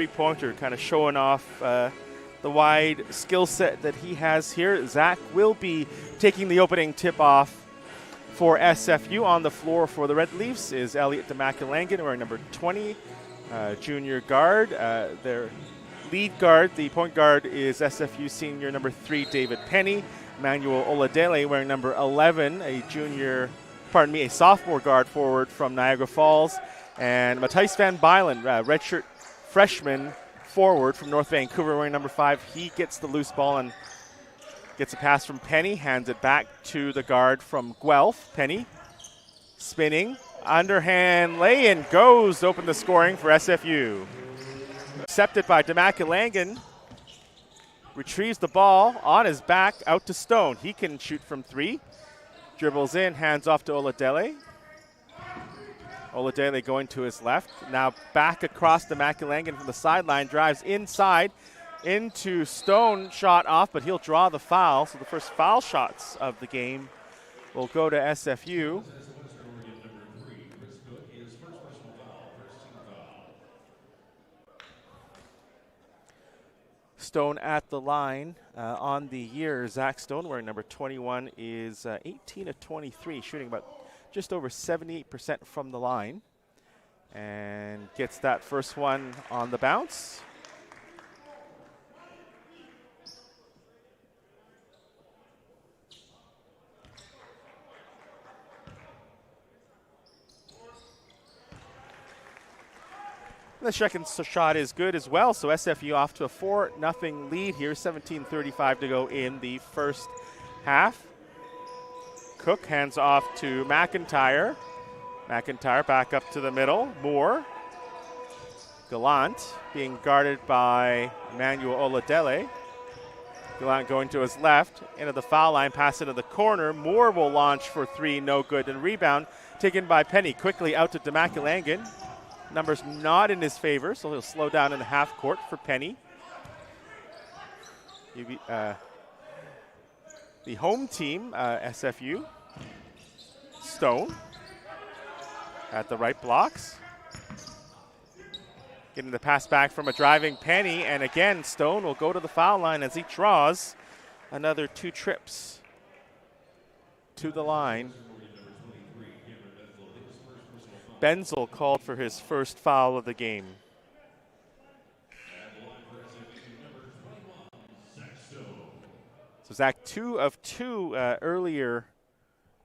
Three-pointer, kind of showing off the wide skill set that he has here. Zach will be taking the opening tip-off for SFU. On the floor for the Red Leafs is Elliot Demakilangan, wearing number 20, junior guard. Their lead guard, the point guard, is SFU senior number 3, David Penny. Manuel Oladele wearing number 11, a sophomore guard forward from Niagara Falls. And Matthijs van Bylen, redshirt freshman forward from North Vancouver, wearing number 5. He gets the loose ball and gets a pass from Penny, hands it back to the guard from Guelph. Penny spinning, underhand lay-in goes to open the scoring for SFU. Accepted by Demakilangan, retrieves the ball on his back out to Stone. He can shoot from 3, dribbles in, hands off to Oladele. Oladele going to his left. Now back across the Demakilangan from the sideline. Drives inside into Stone. Shot off, but he'll draw the foul. So the first foul shots of the game will go to SFU. Stone at the line on the year. Zach Stone, wearing number 21, is 18 of 23, shooting about just over 78% from the line, and gets that first one on the bounce. The second shot is good as well, so SFU off to a 4-0 lead here, 17:35 to go in the first half. Cook hands off to McIntyre. McIntyre back up to the middle. Moore. Gallant being guarded by Manuel Oladele. Gallant going to his left. Into the foul line, pass into the corner. Moore will launch for 3, no good. And rebound taken by Penny. Quickly out to Demakilangan. Numbers not in his favor, so he'll slow down in the half court for Penny. The home team, SFU. Stone at the right blocks. Getting the pass back from a driving Penny, and again, Stone will go to the foul line as he draws another 2 trips to the line. Benzel called for his first foul of the game. So Zach 2 of 2 earlier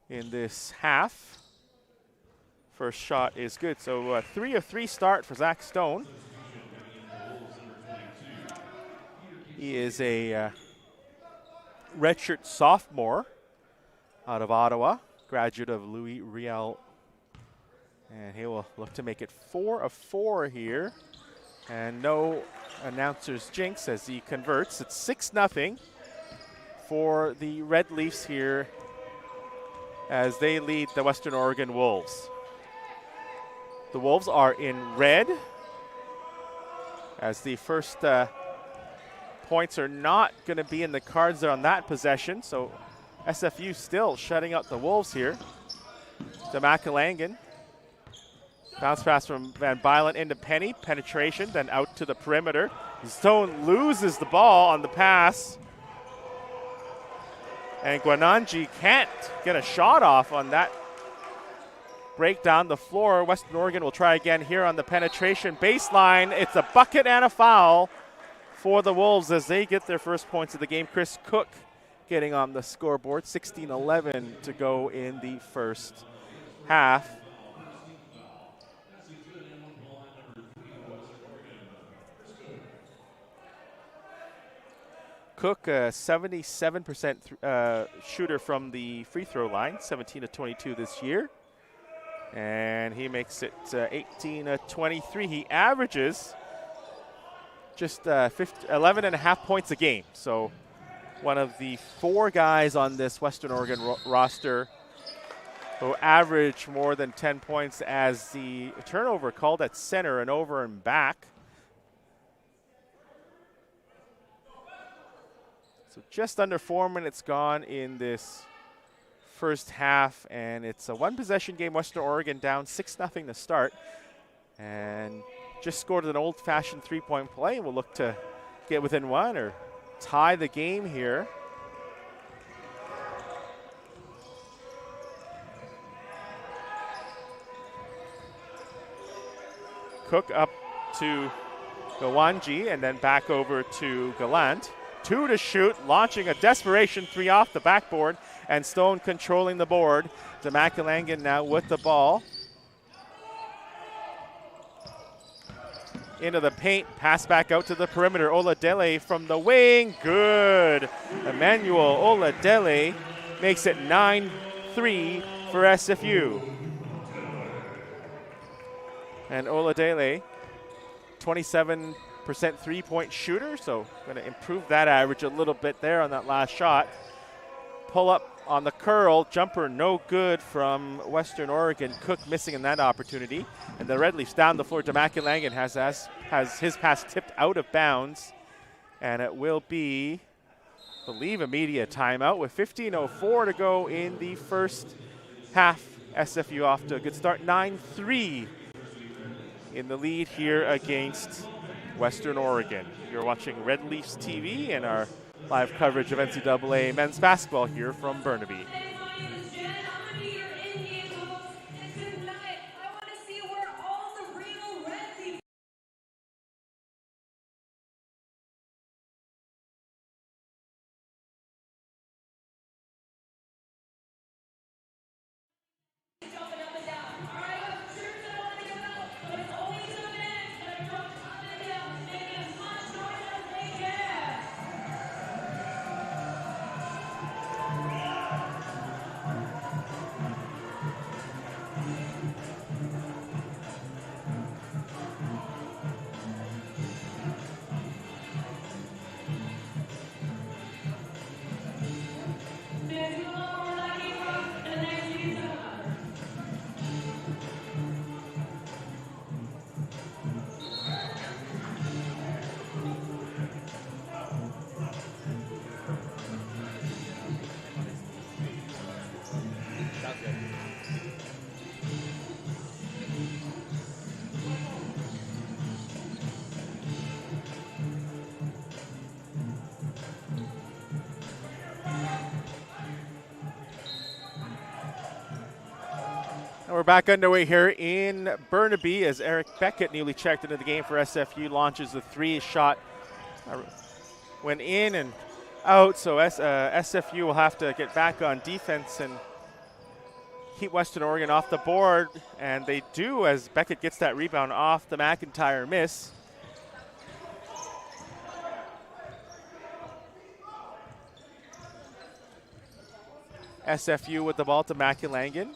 in this half. First shot is good. So 3 of 3 start for Zach Stone. He is a redshirt sophomore out of Ottawa, graduate of Louis Riel. And he will look to make it 4 of 4 here. And no announcer's jinx as he converts. It's 6-0 for the Red Leafs here as they lead the Western Oregon Wolves. The Wolves are in red as the first points are not going to be in the cards on that possession. So SFU still shutting out the Wolves here. Demakilangan. Bounce pass from Van Bylen into Penny. Penetration, then out to the perimeter. Stone loses the ball on the pass. And Guananji can't get a shot off on that break down the floor. Western Oregon will try again here on the penetration baseline. It's a bucket and a foul for the Wolves as they get their first points of the game. Chris Cook getting on the scoreboard. 16-11 to go in the first half. Cook, 77% shooter from the free throw line, 17 of 22 this year. And he makes it 18 of 23. He averages just 11 and a half points a game. So one of the 4 guys on this Western Oregon roster who average more than 10 points as the turnover called at center and over and back. So just under 4 minutes gone in this first half, and it's a 1-possession game. Western Oregon down 6-0 to start. And just scored an old-fashioned three-point play. We'll look to get within one or tie the game here. Cook up to Gawanji and then back over to Gallant. 2 to shoot, launching a desperation 3 off the backboard, and Stone controlling the board. Demakilangan now with the ball. Into the paint, pass back out to the perimeter. Oladele from the wing, good. Emmanuel Oladele makes it 9-3 for SFU. And Oladele, 27% three-point shooter, so going to improve that average a little bit there on that last shot. Pull up on the curl, jumper no good from Western Oregon. Cook missing in that opportunity. And the Red Leafs down the floor. Demakilangan has his pass tipped out of bounds. And it will be, I believe, a media timeout with 15:04 to go in the first half. SFU off to a good start, 9-3 in the lead here against Western Oregon. You're watching Red Leafs TV and our live coverage of NCAA men's basketball here from Burnaby. We're back underway here in Burnaby as Eric Beckett, newly checked into the game for SFU, launches the 3 shot. Went in and out, so SFU will have to get back on defense and keep Western Oregon off the board, and they do as Beckett gets that rebound off the McIntyre miss. SFU with the ball to Demakilangan.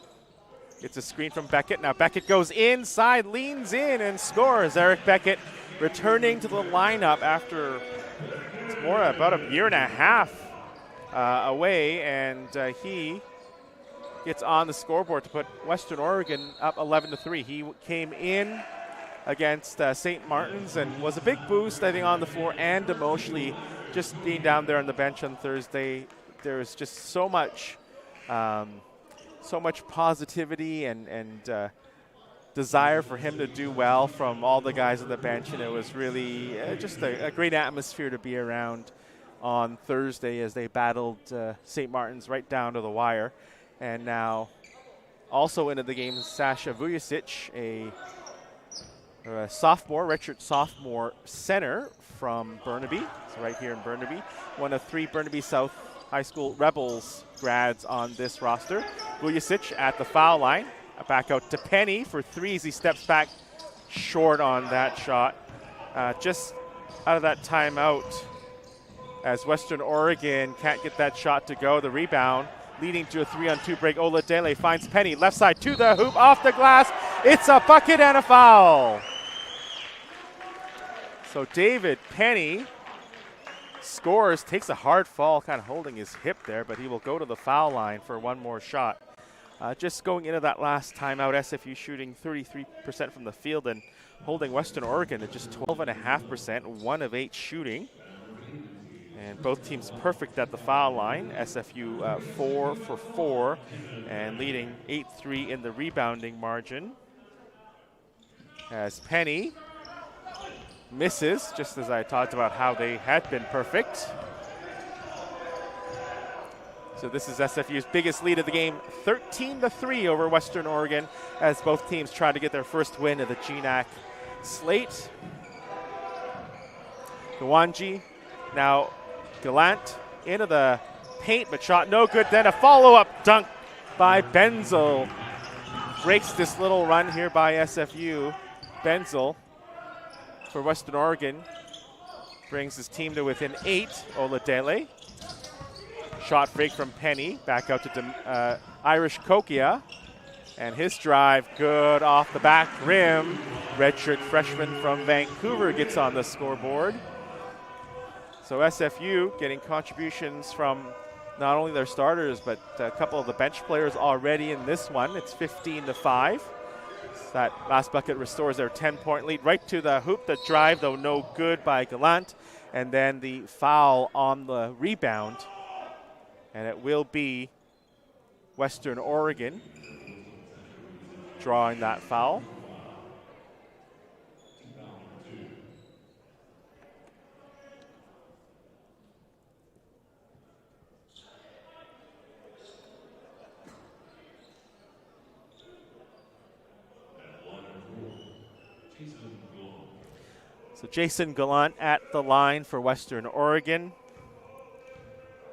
Gets a screen from Beckett. Now Beckett goes inside, leans in, and scores. Eric Beckett returning to the lineup after about a year and a half away, and he gets on the scoreboard to put Western Oregon up 11-3. He came in against St. Martin's and was a big boost, I think, on the floor and emotionally. Just being down there on the bench on Thursday, there was just so much positivity and desire for him to do well from all the guys on the bench, and it was really just a great atmosphere to be around on Thursday as they battled St. Martin's right down to the wire. And now also into the game, Sasha Vujicic, a sophomore, redshirt sophomore center from Burnaby, so right here in Burnaby, one of 3 Burnaby South High School Rebels grads on this roster. Vujicic at the foul line. Back out to Penny for 3 as he steps back short on that shot. Just out of that timeout as Western Oregon can't get that shot to go. The rebound leading to a 3-on-2 break. Oladele finds Penny, left side to the hoop, off the glass. It's a bucket and a foul. So David Penny scores, takes a hard fall, kind of holding his hip there, but he will go to the foul line for one more shot. Just going into that last timeout, SFU shooting 33% from the field and holding Western Oregon at just 12.5%, 1 of 8 shooting. And both teams perfect at the foul line. SFU 4 for 4 and leading 8-3 in the rebounding margin. As Penny misses, just as I talked about how they had been perfect. So this is SFU's biggest lead of the game, 13-3 over Western Oregon, as both teams try to get their first win of the GNAC slate. Gawanji, now Gallant into the paint, but shot no good. Then a follow-up dunk by Benzel. Breaks this little run here by SFU. Benzel for Western Oregon brings his team to within 8. Oladele. Shot fake from Penny. Back out to Irish Kokia. And his drive good off the back rim. Redshirt freshman from Vancouver gets on the scoreboard. So SFU getting contributions from not only their starters, but a couple of the bench players already in this one. It's 15-5. That last bucket restores their 10-point lead right to the hoop. The drive, though, no good by Gallant. And then the foul on the rebound. And it will be Western Oregon drawing that foul. So Jason Gallant at the line for Western Oregon,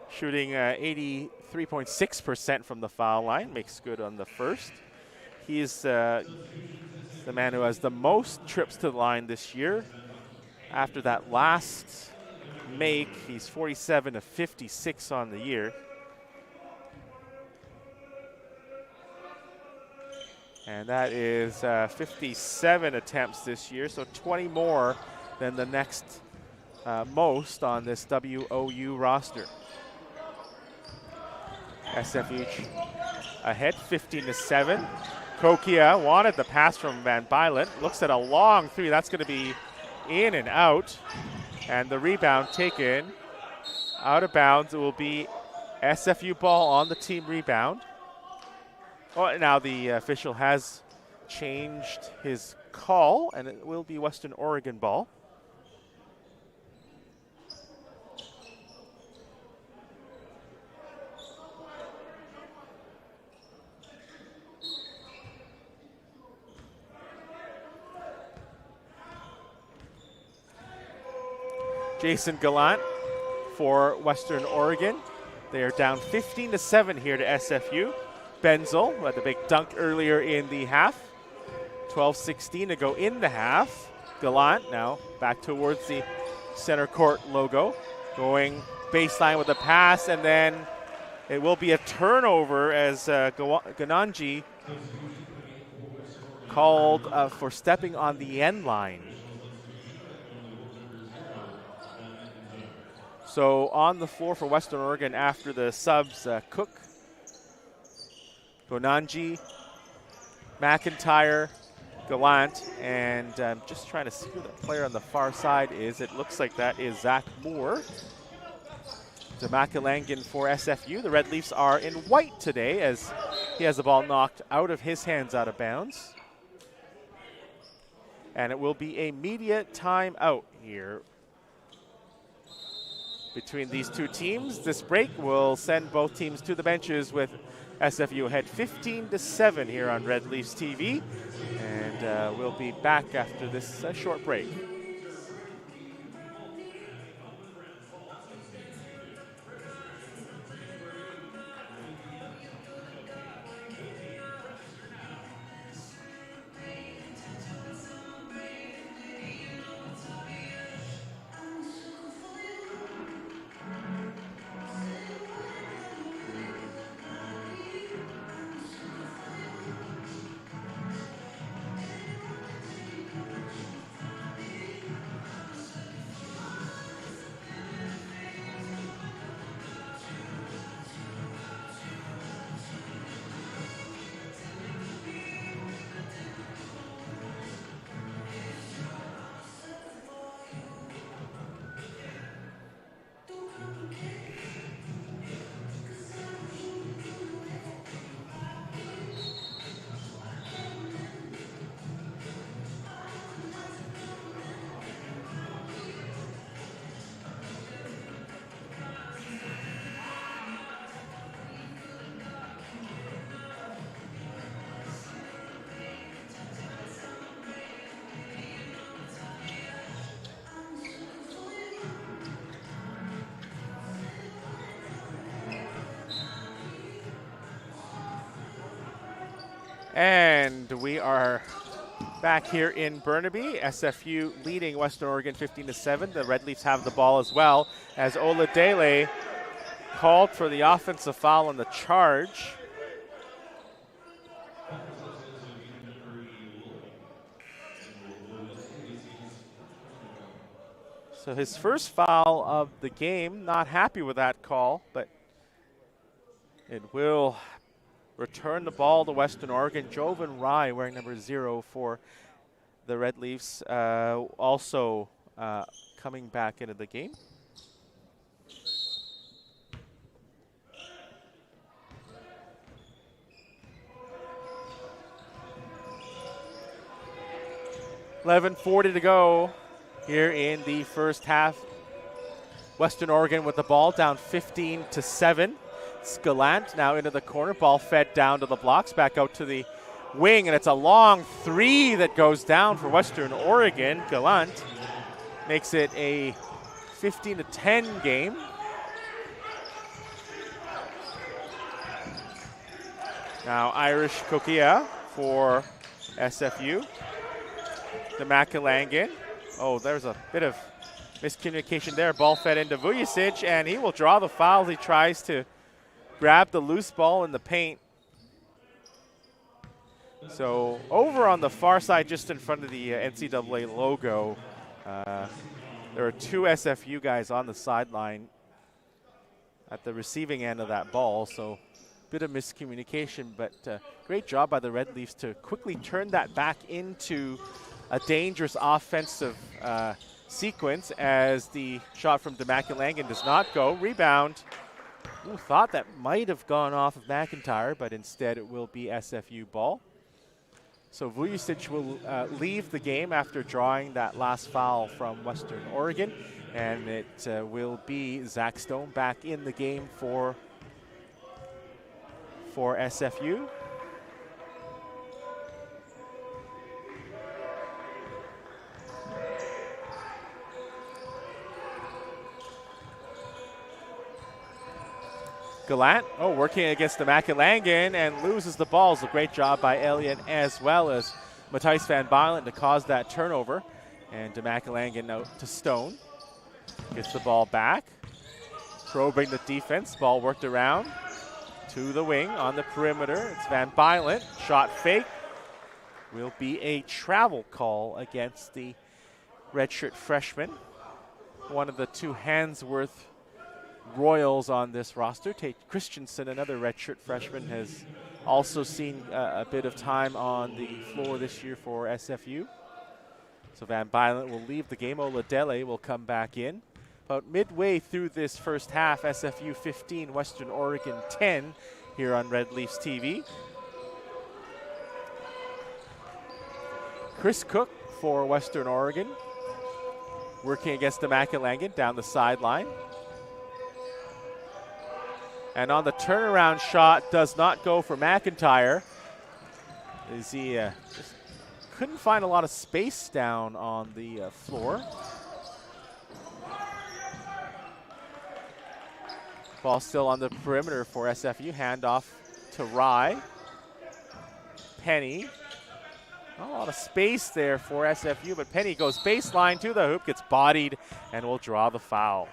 shooting 83.6% from the foul line, makes good on the first. He's the man who has the most trips to the line this year. After that last make, he's 47-56 on the year. And that is 57 attempts this year, so 20 more than the next most on this WOU roster. SFU ahead 15-7. Kokia wanted the pass from Van Bylen. Looks at a long three. That's going to be in and out. And the rebound taken out of bounds. It will be SFU ball on the team rebound. Oh, now the official has changed his call, and it will be Western Oregon ball. Jason Gallant for Western Oregon. They are down 15-7 here to SFU. Benzel had the big dunk earlier in the half. 12:16 to go in the half. Gallant now back towards the center court logo. Going baseline with a pass, and then it will be a turnover as Gananji called for stepping on the end line. So on the floor for Western Oregon after the subs, Cook, Gonanji, McIntyre, Gallant, and I'm just trying to see who the player on the far side is. It looks like that is Zach Moore. Demakilangan for SFU. The Red Leafs are in white today as he has the ball knocked out of his hands out of bounds. And it will be a media timeout here between these two teams. This break will send both teams to the benches with SFU ahead 15-7 here on Red Leafs TV. And we'll be back after this short break. And we are back here in Burnaby. SFU leading Western Oregon 15-7. The Red Leafs have the ball as well as Oladele called for the offensive foul on the charge. So his first foul of the game, not happy with that call, but it will return the ball to Western Oregon. Jovan Rai wearing number 0 for the Red Leafs, also coming back into the game. .11:40 to go here in the first half. Western Oregon with the ball down 15-7. Scalant now into the corner. Ball fed down to the blocks, back out to the wing, and it's a long three that goes down for Western Oregon. Gallant makes it a 15-10 game. Now Irish Kokia for SFU. Demakilangan. Oh, there's a bit of miscommunication there. Ball fed into Vujicic, and he will draw the foul. He tries to grab the loose ball in the paint. So over on the far side, just in front of the NCAA logo, there are 2 SFU guys on the sideline at the receiving end of that ball. So bit of miscommunication, but great job by the Red Leafs to quickly turn that back into a dangerous offensive sequence as the shot from Demakilangan does not go. Rebound. Ooh, thought that might have gone off of McIntyre, but instead it will be SFU ball. So Vujicic will leave the game after drawing that last foul from Western Oregon, and it will be Zach Stone back in the game for SFU. Gallant, working against Demakilangan and loses the ball. It's a great job by Elliott as well as Matthijs van Bylen to cause that turnover. And Demakilangan out to Stone. Gets the ball back. Probing the defense. Ball worked around to the wing on the perimeter. It's Van Bylen. Shot fake. Will be a travel call against the redshirt freshman. One of the 2 Handsworth Royals on this roster. Tate Christensen, another redshirt freshman, has also seen a bit of time on the floor this year for SFU. So Van Bylen will leave the game. Oladele will come back in. About midway through this first half, SFU 15, Western Oregon 10 here on Red Leafs TV. Chris Cook for Western Oregon working against Demakilangan down the sideline. And on the turnaround shot, does not go for McIntyre. As he just couldn't find a lot of space down on the floor. Ball still on the perimeter for SFU. Handoff to Rye. Penny. Not a lot of space there for SFU, but Penny goes baseline to the hoop, gets bodied, and will draw the foul.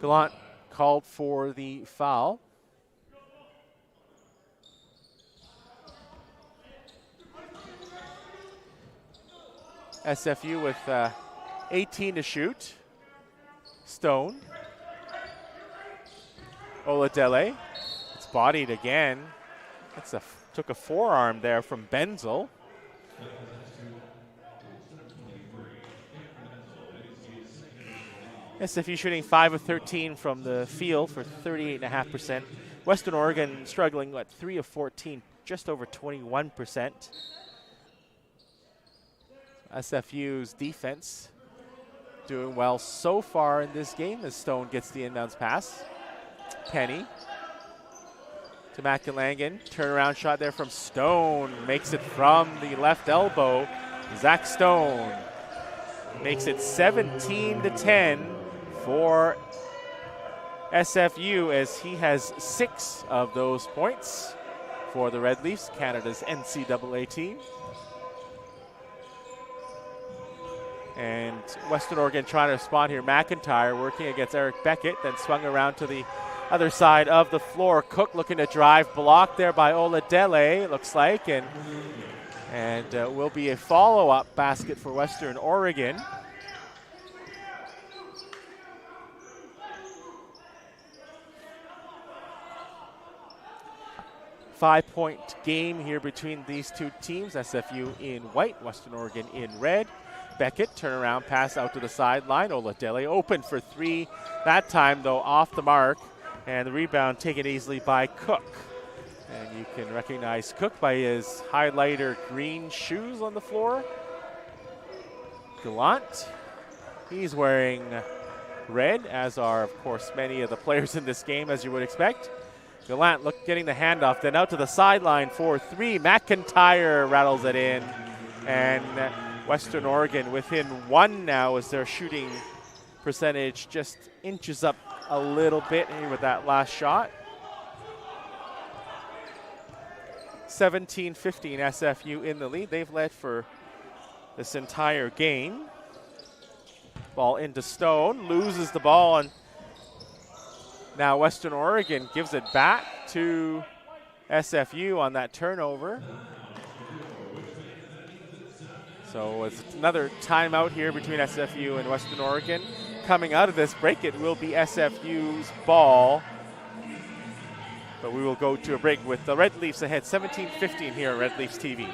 Gallant called for the foul. SFU with 18 to shoot. Stone. Oladele. It's bodied again. Took a forearm there from Benzel. SFU shooting 5 of 13 from the field for 38.5%. Western Oregon struggling at 3 of 14, just over 21%. SFU's defense doing well so far in this game as Stone gets the inbounds pass. Penny to Demakilangan. Turnaround shot there from Stone. Makes it from the left elbow. Zach Stone makes it 17-10. for SFU, as he has 6 of those points for the Red Leafs, Canada's NCAA team. And Western Oregon trying to respond here. McIntyre working against Eric Beckett, then swung around to the other side of the floor. Cook looking to drive, blocked there by Oladele, it looks like, and will be a follow-up basket for Western Oregon. Five-point game here between these two teams. SFU in white, Western Oregon in red. Beckett, turnaround pass out to the sideline. Oladele open for 3. That time, though, off the mark. And the rebound taken easily by Cook. And you can recognize Cook by his highlighter green shoes on the floor. Gallant, he's wearing red, as are, of course, many of the players in this game, as you would expect. Gallant getting the handoff, then out to the sideline for 3. McIntyre rattles it in. And Western Oregon within 1 now as their shooting percentage just inches up a little bit here with that last shot. 17-15 SFU in the lead. They've led for this entire game. Ball into Stone, loses the ball, and now Western Oregon gives it back to SFU on that turnover. So it's another timeout here between SFU and Western Oregon. Coming out of this break, it will be SFU's ball. But we will go to a break with the Red Leafs ahead 17-15 here on Red Leafs TV.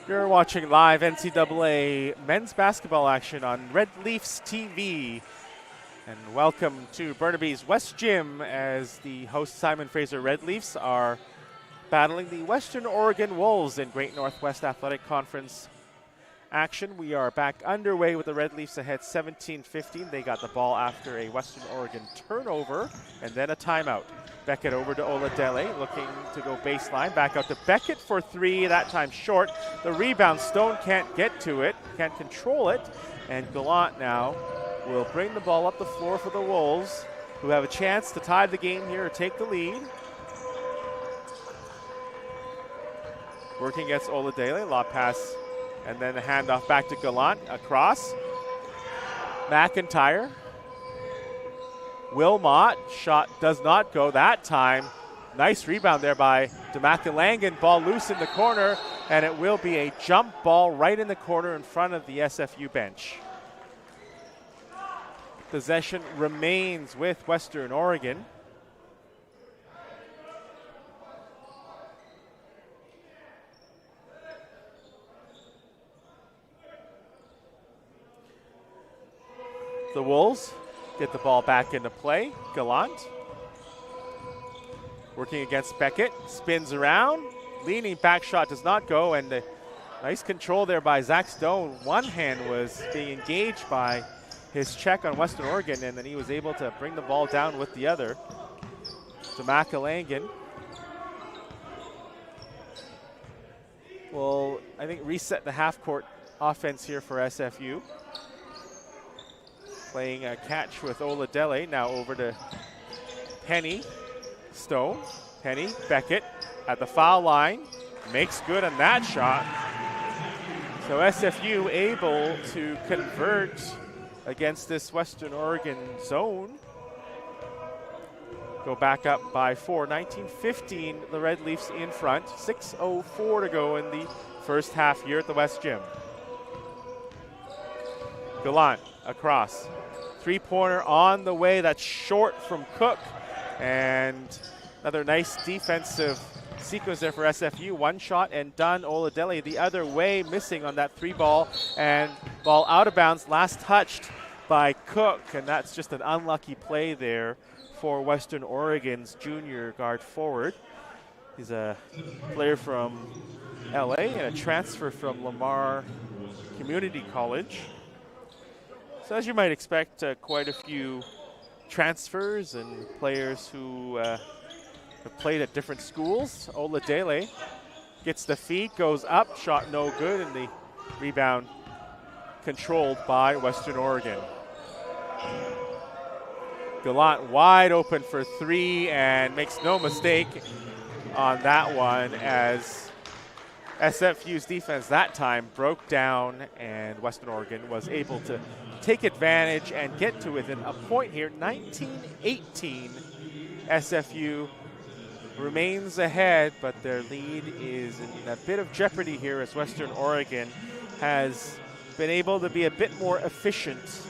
You're watching live NCAA men's basketball action on Red Leafs TV. And welcome to Burnaby's West Gym as the host Simon Fraser Red Leafs are battling the Western Oregon Wolves in Great Northwest Athletic Conference action. We are back underway with the Red Leafs ahead 17-15. They got the ball after a Western Oregon turnover and then a timeout. Beckett over to Oladele, looking to go baseline. Back out to Beckett for 3, that time short. The rebound, Stone can't get to it, can't control it. And Gallant now will bring the ball up the floor for the Wolves, who have a chance to tie the game here or take the lead. Working against Oladele, lob pass, and then the handoff back to Gallant, across. McIntyre. Wilmot, shot does not go that time. Nice rebound there by DeMacalangan. Ball loose in the corner, and it will be a jump ball right in the corner in front of the SFU bench. Possession remains with Western Oregon. The Wolves get the ball back into play. Gallant working against Beckett, spins around, leaning back shot does not go, and nice control there by Zach Stone. One hand was being engaged by his check on Western Oregon, and then he was able to bring the ball down with the other. DeMacalangan will, I think, reset the half-court offense here for SFU. playing a catch with Oladele. Now over to Penny, Stone, Penny, Beckett at the foul line. Makes good on that shot. So SFU able to convert against this Western Oregon zone. Go back up by 4. 19-15, the Red Leafs in front. 6:04 to go in the first half here at the West Gym. Gallant across. Three-pointer on the way. That's short from Cook. And another nice defensive sequence there for SFU. One shot and done. Oladele the other way, missing on that three ball. And ball out of bounds, last touched by Cook. And that's just an unlucky play there for Western Oregon's junior guard forward. He's a player from LA and a transfer from Lamar Community College. So as you might expect, quite a few transfers and players who have played at different schools. Oladele gets the feed, goes up, shot no good, and the rebound controlled by Western Oregon. Gallant wide open for three and makes no mistake on that one as SFU's defense that time broke down and Western Oregon was able to take advantage and get to within a point here. 19-18, SFU remains ahead, but their lead is in a bit of jeopardy here as Western Oregon has been able to be a bit more efficient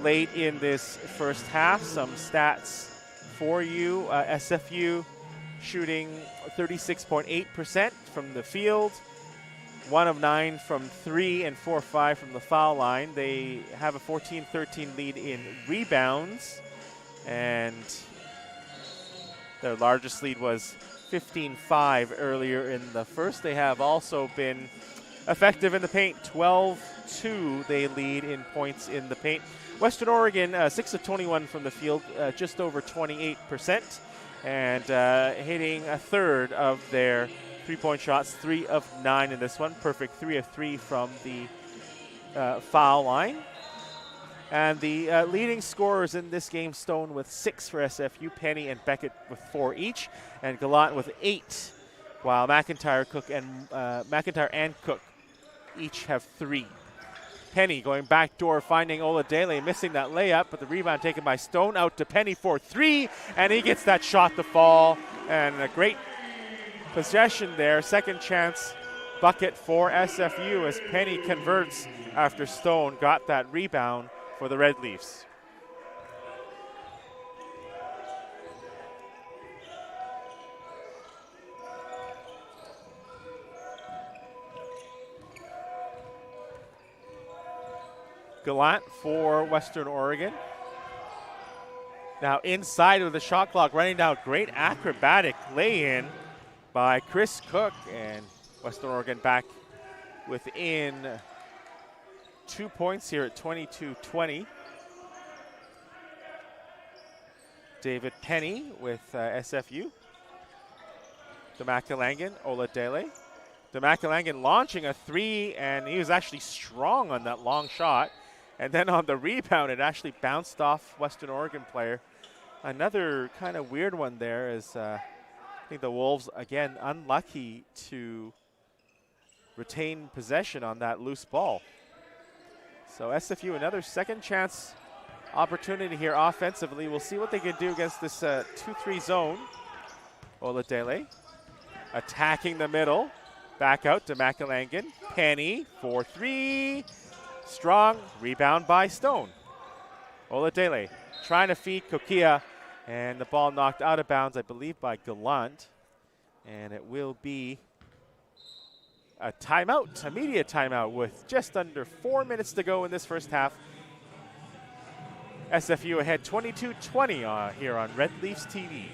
late in this first half. Some stats for you. SFU shooting 36.8% from the field, 1 of 9 from 3 and 4 of 5 from the foul line. They have a 14-13 lead in rebounds, and their largest lead was 15-5 earlier in the first. They have also been effective in the paint. 12-2 they lead in points in the paint. Western Oregon, 6 of 21 from the field, just over 28%, and hitting a third of their three-point shots, 3 of 9 in this one. Perfect 3 of 3 from the foul line. And the leading scorers in this game, Stone with 6 for SFU, Penny and Beckett with 4 each, and Gallant with 8, while McIntyre and Cook each have 3. Penny going back door, finding Oladele, missing that layup, but the rebound taken by Stone. Out to Penny for 3, and he gets that shot to fall. And a great possession there. Second chance bucket for SFU as Penny converts after Stone got that rebound for the Red Leafs. Gallant for Western Oregon. Now inside of the shot clock, running down, great acrobatic lay-in by Chris Cook, and Western Oregon back within 2 points here at 22-20. David Penny with SFU. Demakalangan, Oladele. Demakalangan launching a 3, and he was actually strong on that long shot. And then on the rebound, it actually bounced off Western Oregon player. Another kind of weird one there is I think the Wolves, again, unlucky to retain possession on that loose ball. So SFU, another second chance opportunity here offensively. We'll see what they can do against this 2-3 zone. Oladele attacking the middle. Back out to Demakalangan. Penny for 3. Strong rebound by Stone. Oladele trying to feed Kokia, and the ball knocked out of bounds, I believe, by Gallant. And it will be a timeout, immediate timeout, with just under 4 minutes to go in this first half. SFU ahead 22-20 here on Red Leafs TV.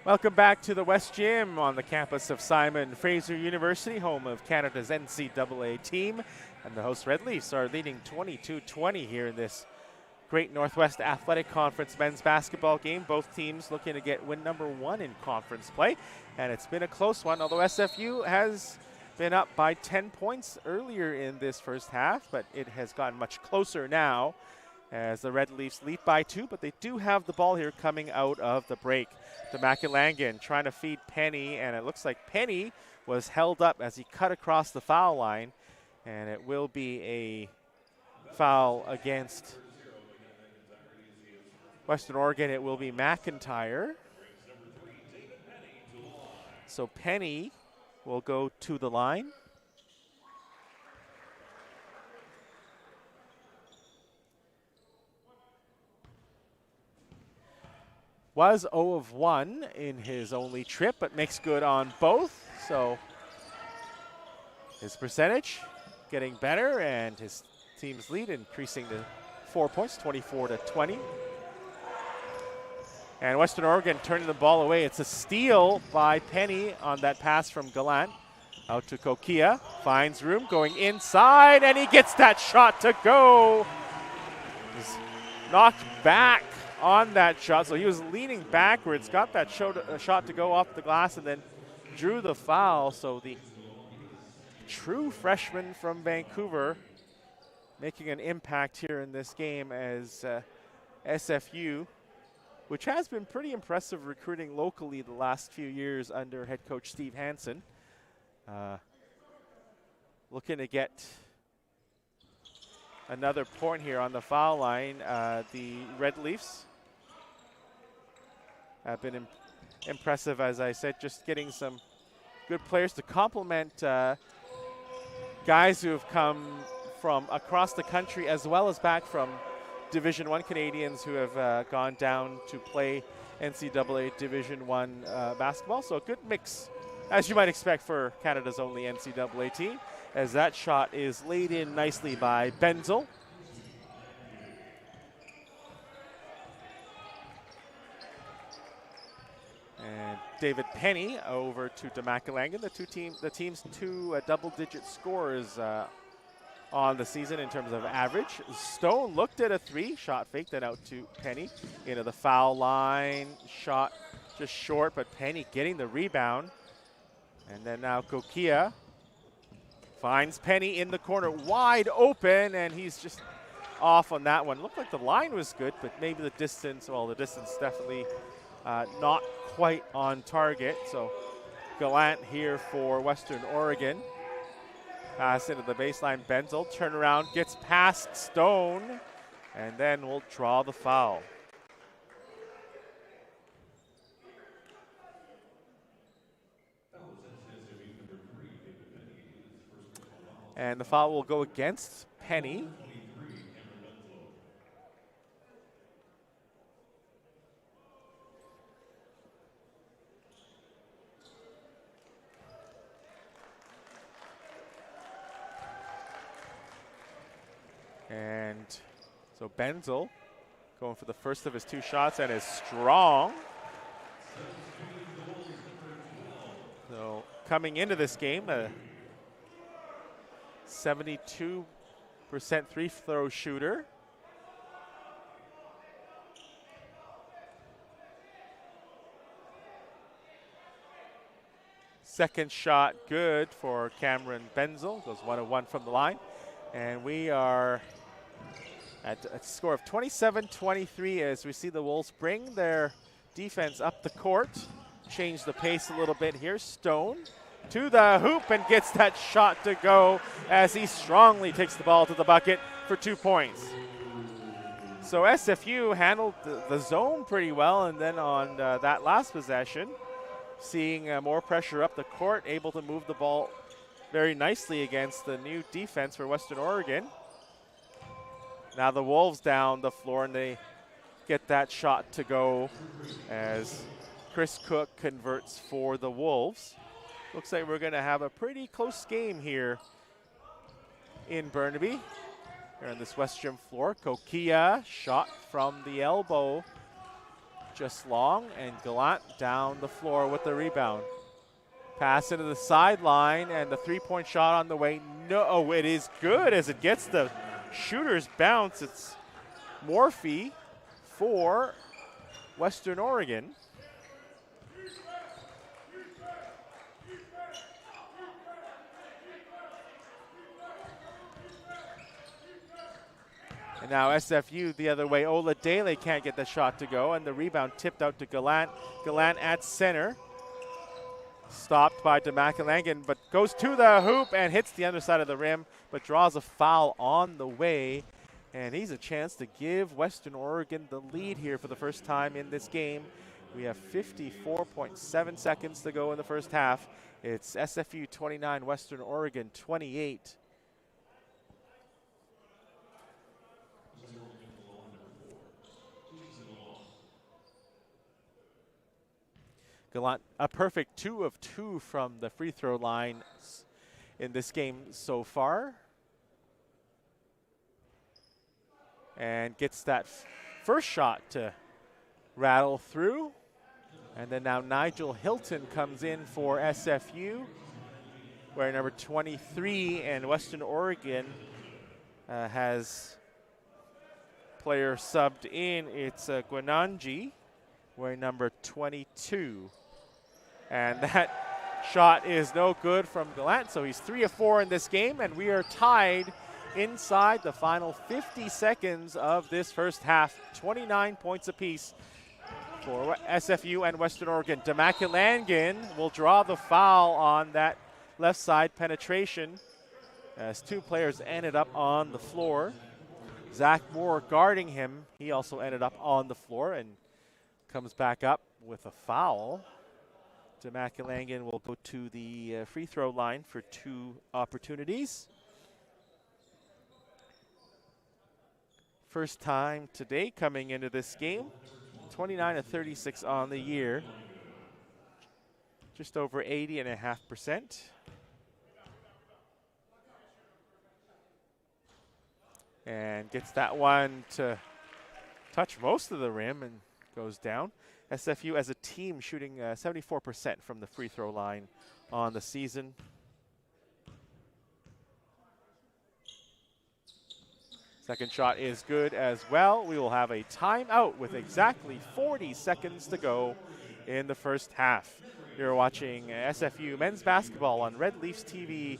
Welcome back to the West Gym on the campus of Simon Fraser University, home of Canada's NCAA team. And the host Red Leafs are leading 22-20 here in this Great Northwest Athletic Conference men's basketball game. Both teams looking to get win number 1 in conference play. And it's been a close one, although SFU has been up by 10 points earlier in this first half, but it has gotten much closer now as the Red Leafs lead by 2, but they do have the ball here coming out of the break. DeMacalangan trying to feed Penny, and it looks like Penny was held up as he cut across the foul line, and it will be a foul against Western Oregon. It will be McIntyre. So Penny will go to the line. Was 0 of 1 in his only trip, but makes good on both. So his percentage getting better, and his team's lead increasing to 4 points, 24-20. And Western Oregon turning the ball away. It's a steal by Penny on that pass from Gallant. Out to Kokia, finds room, going inside, and he gets that shot to go. He's knocked back on that shot, so he was leaning backwards, got that shot to go off the glass, and then drew the foul. So the true freshman from Vancouver making an impact here in this game as SFU, which has been pretty impressive recruiting locally the last few years under head coach Steve Hansen. Looking to get another point here on the foul line. The Red Leafs have been impressive, as I said, just getting some good players to complement guys who have come from across the country, as well as back from Division I Canadians who have gone down to play NCAA Division I basketball. So a good mix, as you might expect for Canada's only NCAA team, as that shot is laid in nicely by Benzel. And David Penny over to DeMacalangan. The team's two double-digit scorers on the season in terms of average. Stone looked at a 3, shot fake, then out to Penny into the foul line. Shot just short, but Penny getting the rebound. And then now Kokia finds Penny in the corner, wide open, and he's just off on that one. Looked like the line was good, but maybe the distance, well, the distance definitely not quite on target. So Gallant here for Western Oregon. Pass into the baseline. Benzel, turnaround, gets past Stone, and then we'll draw the foul. And the foul will go against Penny. And so Benzel going for the first of his 2 shots and is strong. So coming into this game, a 72% free throw shooter. Second shot good for Cameron Benzel. Goes 1 of 1 from the line. And we are at a score of 27-23 as we see the Wolves bring their defense up the court. Change the pace a little bit here. Stone to the hoop and gets that shot to go as he strongly takes the ball to the bucket for 2 points. So SFU handled the zone pretty well, and then on that last possession, seeing more pressure up the court, able to move the ball very nicely against the new defense for Western Oregon. Now the Wolves down the floor, and they get that shot to go as Chris Cook converts for the Wolves. Looks like we're going to have a pretty close game here in Burnaby. Here on this West Gym floor, Kokia, shot from the elbow. just long, and Gallant down the floor with the rebound. Pass into the sideline, and the three-point shot on the way. No, it is good as it gets the shooter's bounce. It's Morphy for Western Oregon. And now SFU the other way. Oladele can't get the shot to go, and the rebound tipped out to Gallant. Gallant at center. Stopped by Demakelangan, but goes to the hoop and hits the underside of the rim, but draws a foul on the way. And he's a chance to give Western Oregon the lead here for the first time in this game. We have 54.7 seconds to go in the first half. It's SFU 29, Western Oregon 28. Gallant, a perfect 2 of 2 from the free throw line in this game so far. And gets that first shot to rattle through. And then now Nigel Hilton comes in for SFU, wearing number 23, and Western Oregon has player subbed in. It's Gwenanji, wearing number 22. And that shot is no good from Gallant, so he's 3 of 4 in this game, and we are tied inside the final 50 seconds of this first half. 29 points apiece for SFU and Western Oregon. Demakelangan will draw the foul on that left side penetration as 2 players ended up on the floor. Zach Moore guarding him. He also ended up on the floor and comes back up with a foul. Demakelangan will go to the free throw line for 2 opportunities. First time today coming into this game. 29 of 36 on the year. Just over 80.5%. And gets that one to touch most of the rim and goes down. SFU as a team shooting 74% from the free throw line on the season. Second shot is good as well. We will have a timeout with exactly 40 seconds to go in the first half. You're watching SFU men's basketball on Red Leafs TV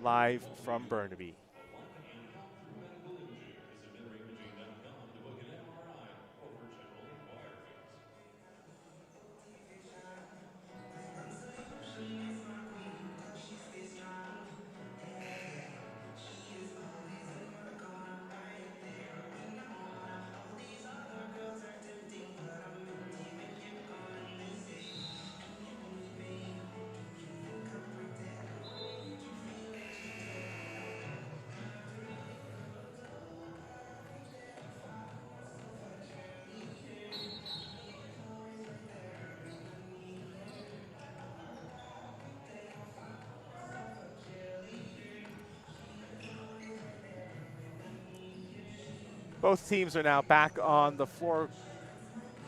live from Burnaby. Both teams are now back on the floor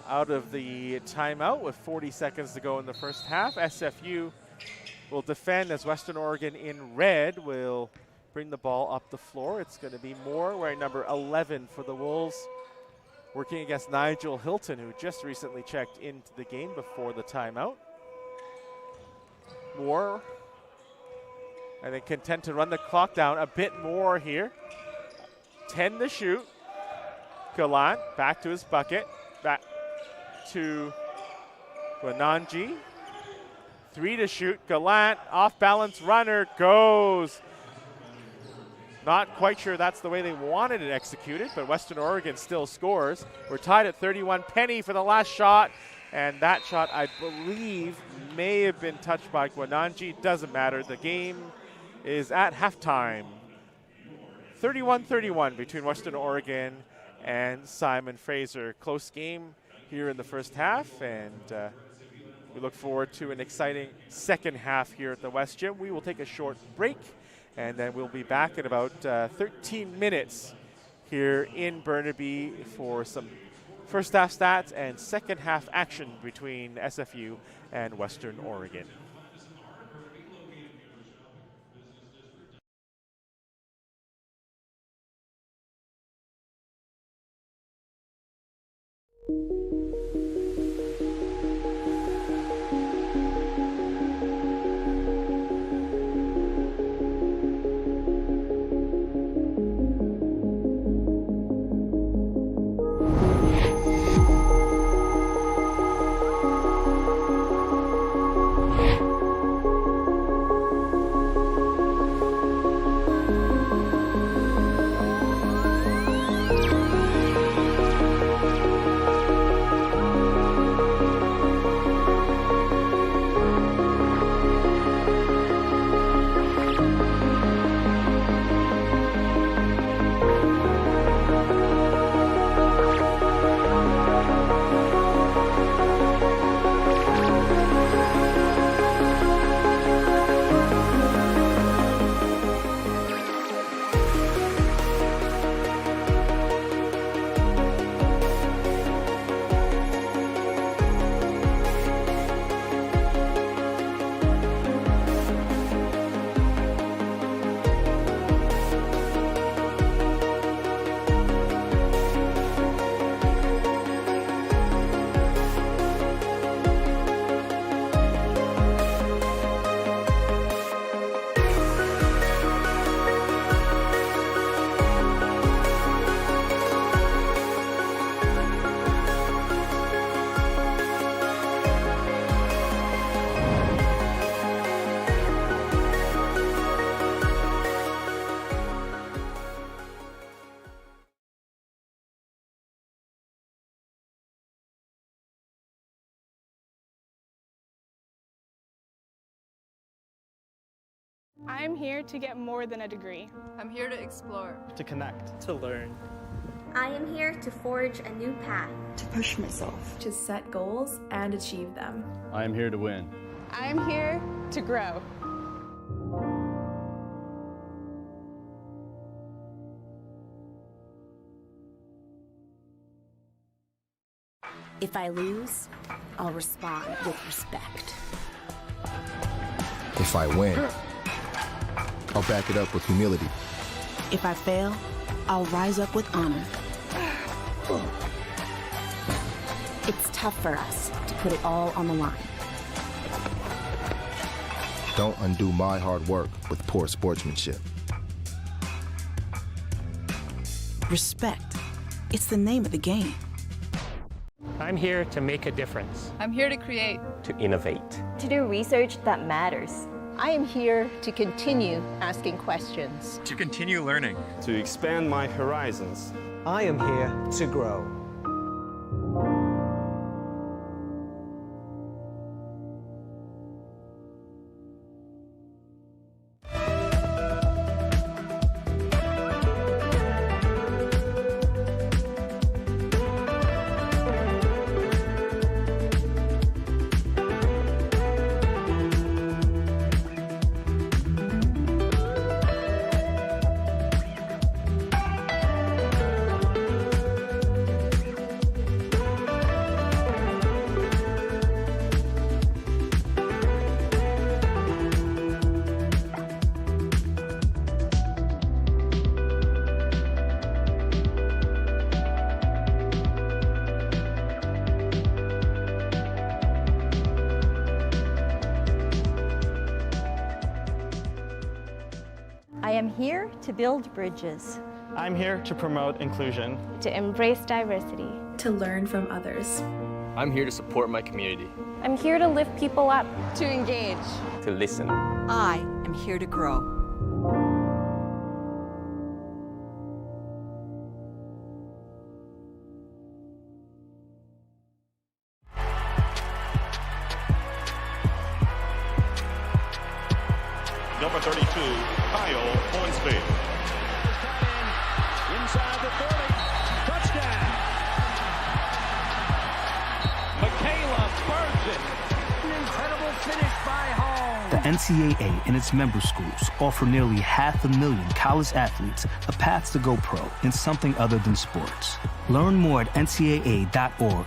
out of the timeout with 40 seconds to go in the first half. SFU will defend as Western Oregon in red will bring the ball up the floor. It's going to be Moore wearing number 11 for the Wolves, working against Nigel Hilton, who just recently checked into the game before the timeout. Moore, I think, content to run the clock down a bit more here. 10 to shoot. Gallant back to his bucket, back to Gwenanji. 3 to shoot. Gallant, off balance runner, goes. Not quite sure that's the way they wanted it executed, but Western Oregon still scores. We're tied at 31. Penny for the last shot, and that shot, I believe, may have been touched by Gwenanji. Doesn't matter. The game is at halftime. 31-31 between Western Oregon and Simon Fraser. Close game here in the first half, and we look forward to an exciting second half here at the West Gym. We will take a short break, and then we'll be back in about 13 minutes here in Burnaby for some first half stats and second half action between SFU and Western Oregon. I'm here to get more than a degree. I'm here to explore. To connect. To learn. I am here to forge a new path. To push myself. To set goals and achieve them. I am here to win. I'm here to grow. If I lose, I'll respond with respect. If I win, I'll back it up with humility. If I fail, I'll rise up with honor. It's tough for us to put it all on the line. Don't undo my hard work with poor sportsmanship. Respect. It's the name of the game. I'm here to make a difference. I'm here to create. To innovate. To do research that matters. I am here to continue asking questions. To continue learning. To expand my horizons. I am here to grow. I am here to build bridges. I'm here to promote inclusion. To embrace diversity. To learn from others. I'm here to support my community. I'm here to lift people up. To engage. To listen. I am here to grow. Number 32, Kyle Hornsby. Inside the 30, touchdown. Michaela Burton. An incredible finish by Holmes. The NCAA and its member schools offer nearly 500,000 college athletes a path to go pro in something other than sports. Learn more at ncaa.org.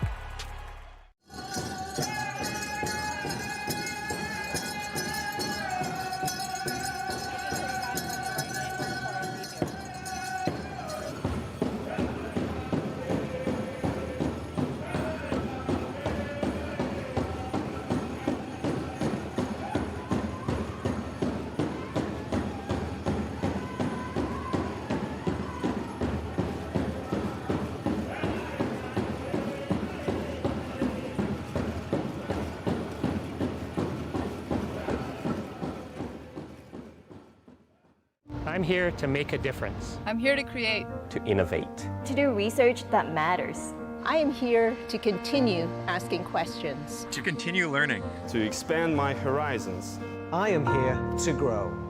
I'm here to make a difference. I'm here to create. To innovate. To do research that matters. I am here to continue asking questions. To continue learning. To expand my horizons. I am here to grow.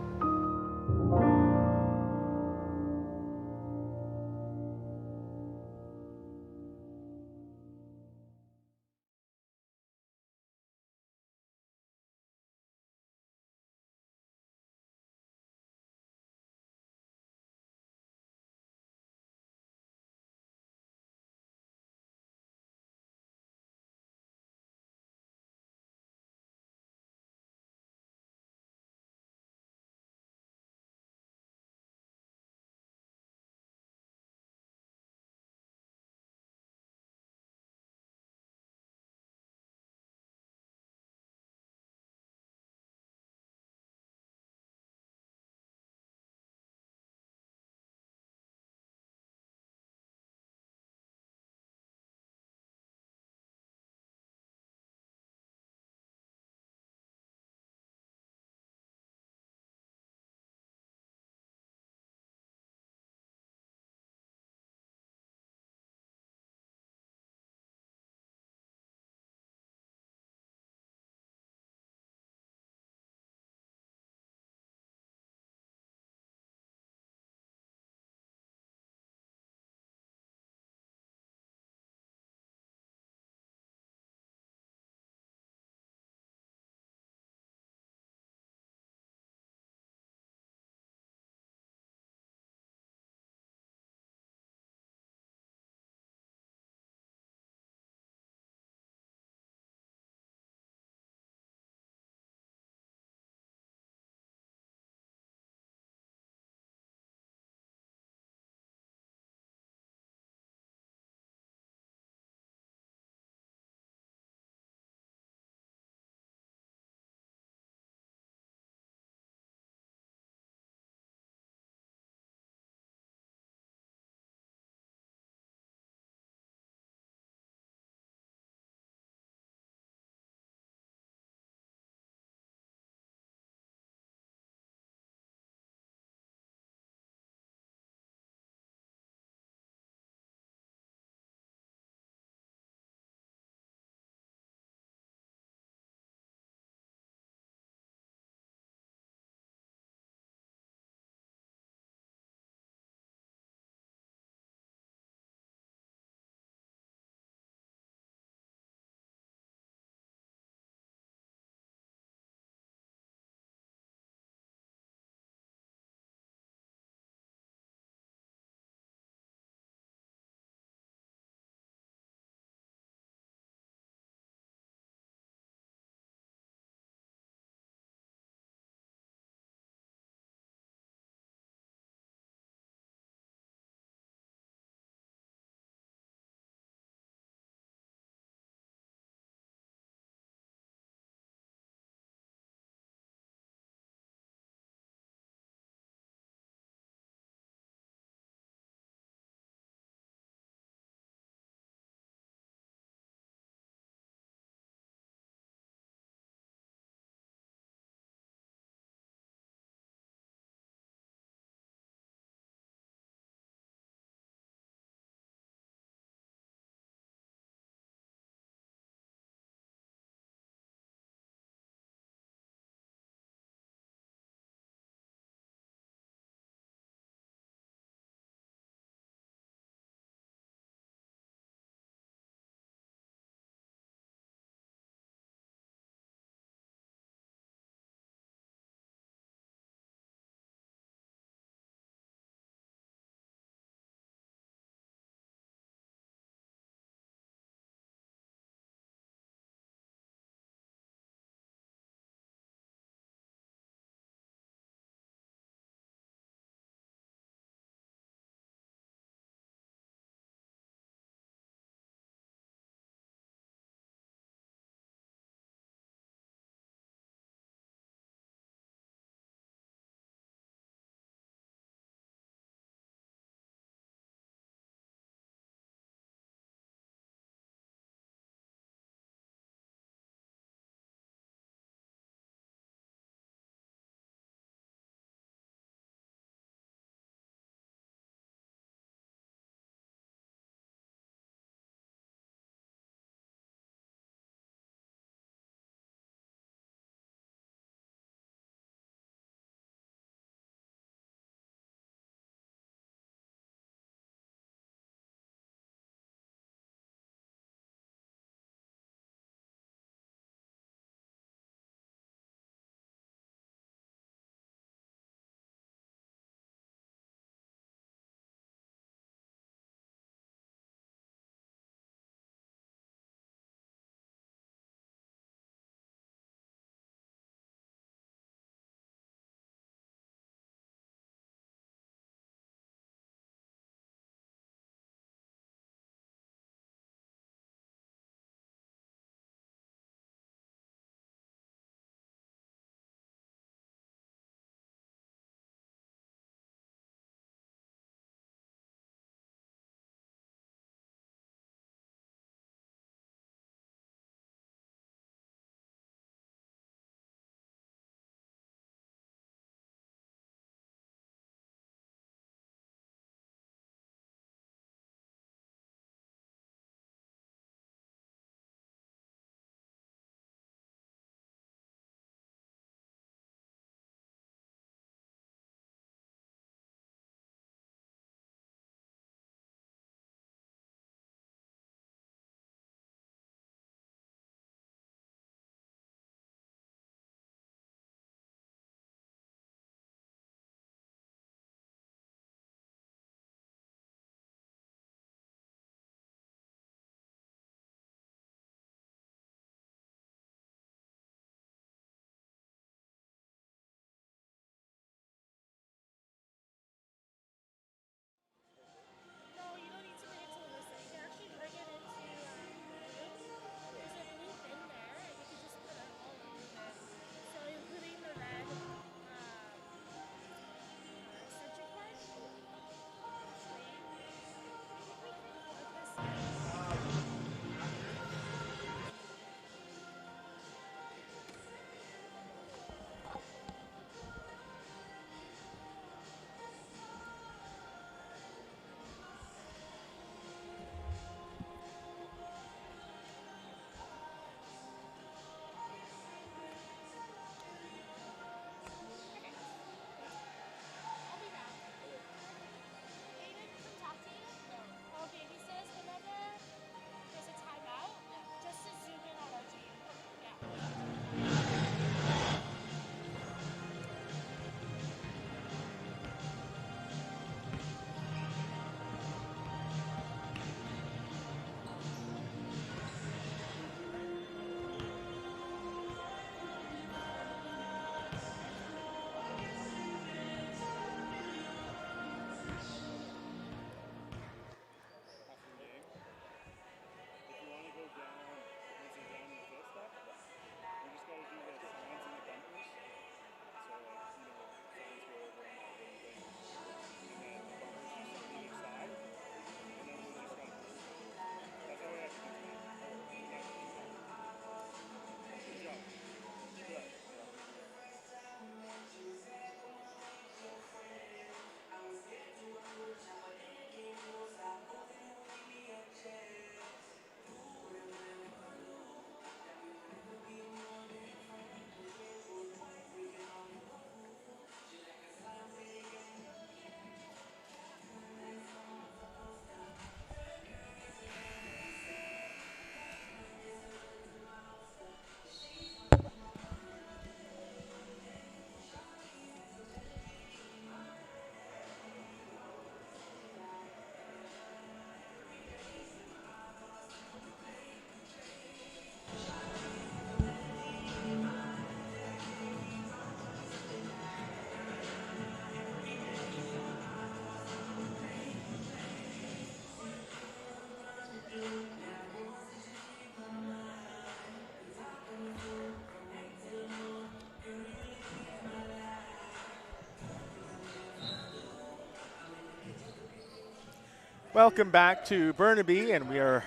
Welcome back to Burnaby, and we are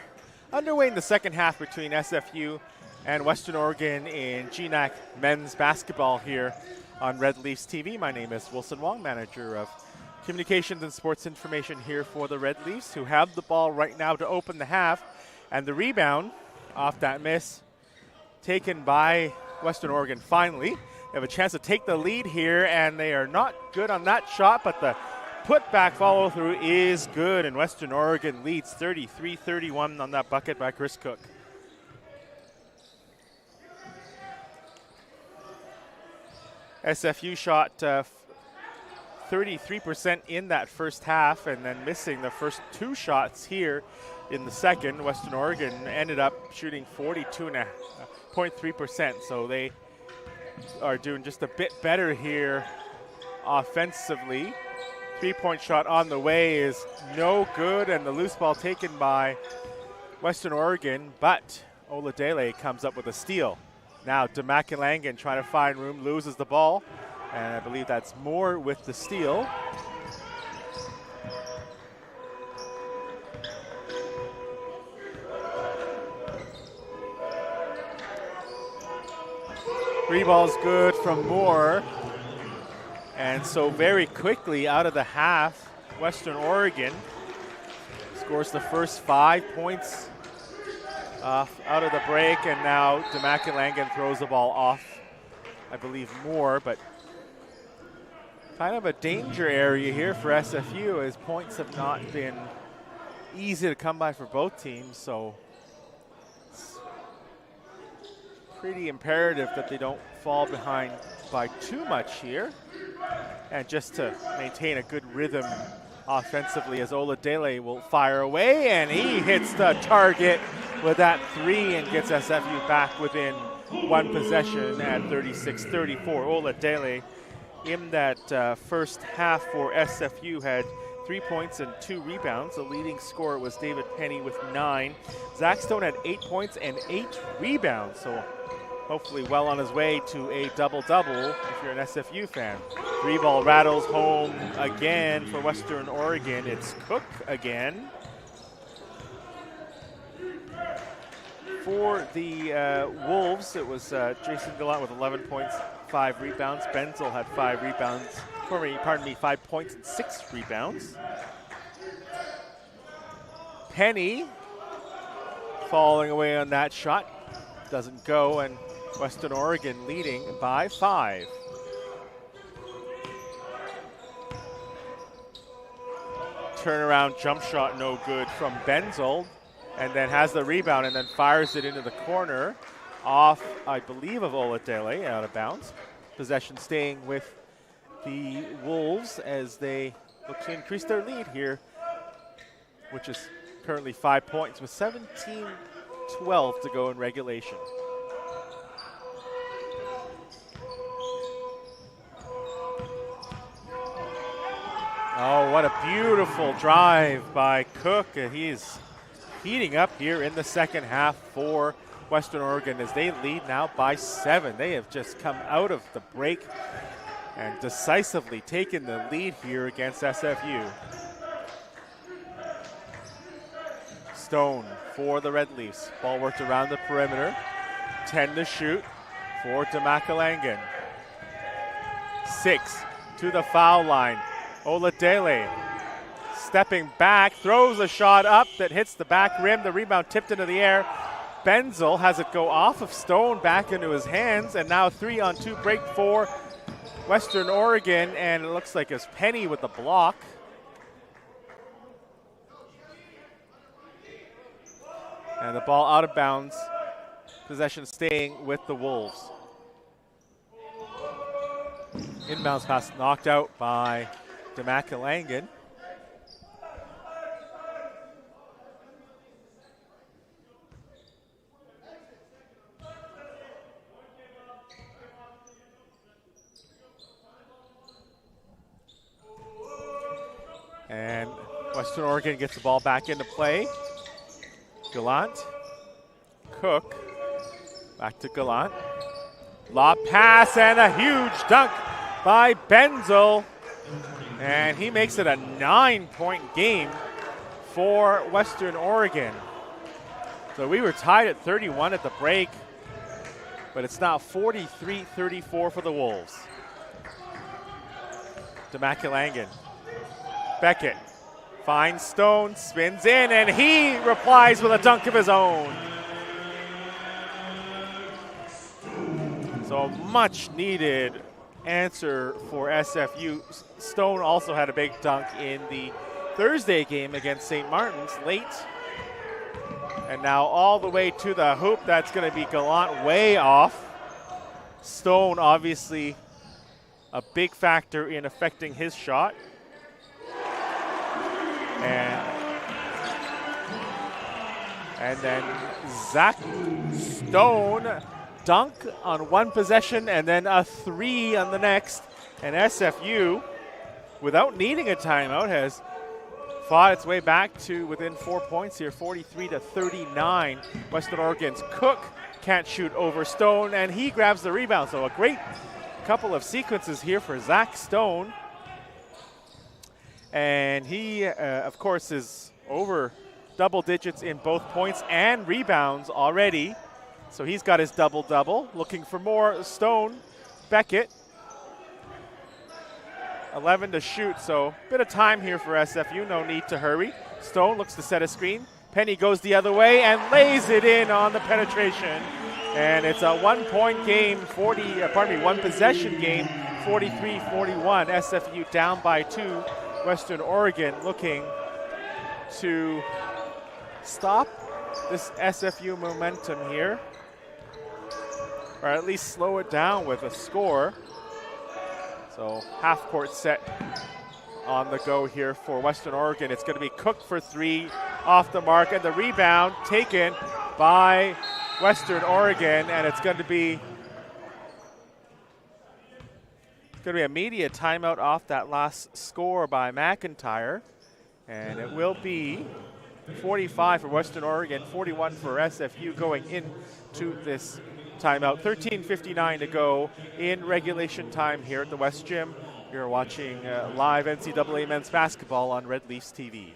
underway in the second half between SFU and Western Oregon in GNAC men's basketball here on Red Leafs TV. My name is Wilson Wong, manager of communications and sports information here for the Red Leafs, who have the ball right now to open the half, and the rebound off that miss taken by Western Oregon. Finally, they have a chance to take the lead here, and they are not good on that shot, but the put-back follow-through is good, and Western Oregon leads 33-31 on that bucket by Chris Cook. SFU shot 33% in that first half, and then missing the first two shots here in the second. Western Oregon ended up shooting 42.3%, so they are doing just a bit better here offensively. Three-point shot on the way is no good, and the loose ball taken by Western Oregon, but Oladele comes up with a steal. Now Demakilangan trying to find room, loses the ball, and I believe that's Moore with the steal. Three balls good from Moore. And so very quickly out of the half, Western Oregon scores the first 5 points out of the break, and now Demakilangan throws the ball off, I believe, Moore, but kind of a danger area here for SFU as points have not been easy to come by for both teams, so it's pretty imperative that they don't fall behind by too much here. And just to maintain a good rhythm offensively, as Oladele will fire away, and he hits the target with that three and gets SFU back within one possession at 36-34. Oladele in that first half for SFU had 3 points and 2 rebounds. The leading scorer was David Penny with 9. Zach Stone had 8 points and 8 rebounds, so hopefully well on his way to a double-double if you're an SFU fan. Three ball rattles home again for Western Oregon. It's Cook again. For the Wolves, it was Jason Gallant with 11 points, 5 rebounds. Benzel had 5 rebounds, 5 points and 6 rebounds. Penny falling away on that shot. Doesn't go, and Western Oregon leading by 5. Turnaround jump shot no good from Benzel, and then has the rebound and then fires it into the corner off, I believe, of Oladele, out of bounds. Possession staying with the Wolves as they look to increase their lead here, which is currently 5 points with 17-12 to go in regulation. Oh, what a beautiful drive by Cook. He's heating up here in the second half for Western Oregon as they lead now by 7. They have just come out of the break and decisively taken the lead here against SFU. Stone for the Red Leafs. Ball worked around the perimeter. 10 to shoot for Demakilangan. 6 to the foul line. Oladele stepping back, throws a shot up that hits the back rim. The rebound tipped into the air. Benzel has it go off of Stone back into his hands, and now 3-on-2 break for Western Oregon, and it looks like it's Penny with the block. And the ball out of bounds. Possession staying with the Wolves. Inbounds pass knocked out by Demakilangan. And Western Oregon gets the ball back into play. Gallant. Cook. Back to Gallant. Lob pass and a huge dunk by Benzel. And he makes it a 9-point game for Western Oregon. So we were tied at 31 at the break, but it's now 43-34 for the Wolves. Demakulangan. Beckett finds Stone, spins in, and he replies with a dunk of his own. So a much needed answer for SFU. Stone also had a big dunk in the Thursday game against St. Martin's late. And now all the way to the hoop. That's going to be Gallant way off. Stone obviously a big factor in affecting his shot. And then Zach Stone dunk on one possession and then a three on the next. And SFU, without needing a timeout, has fought its way back to within 4 points here, 43-39. Western Oregon's Cook can't shoot over Stone, and he grabs the rebound. So a great couple of sequences here for Zach Stone. And he, of course, is over double digits in both points and rebounds already. So he's got his double-double. Looking for more. Stone, Beckett, 11 to shoot, so a bit of time here for SFU. No need to hurry. Stone looks to set a screen. Penny goes the other way and lays it in on the penetration. And it's a 1 point game, 1 possession game, 43-41. SFU down by 2. Western Oregon looking to stop this SFU momentum here, or at least slow it down with a score. So half-court set on the go here for Western Oregon. It's going to be Cook for three, off the mark, and the rebound taken by Western Oregon, and it's going to be a media timeout off that last score by McIntyre, and it will be 45 for Western Oregon, 41 for SFU going into this timeout. 13:59 to go in regulation time here at the West Gym. You're watching live NCAA men's basketball on Red Leafs TV.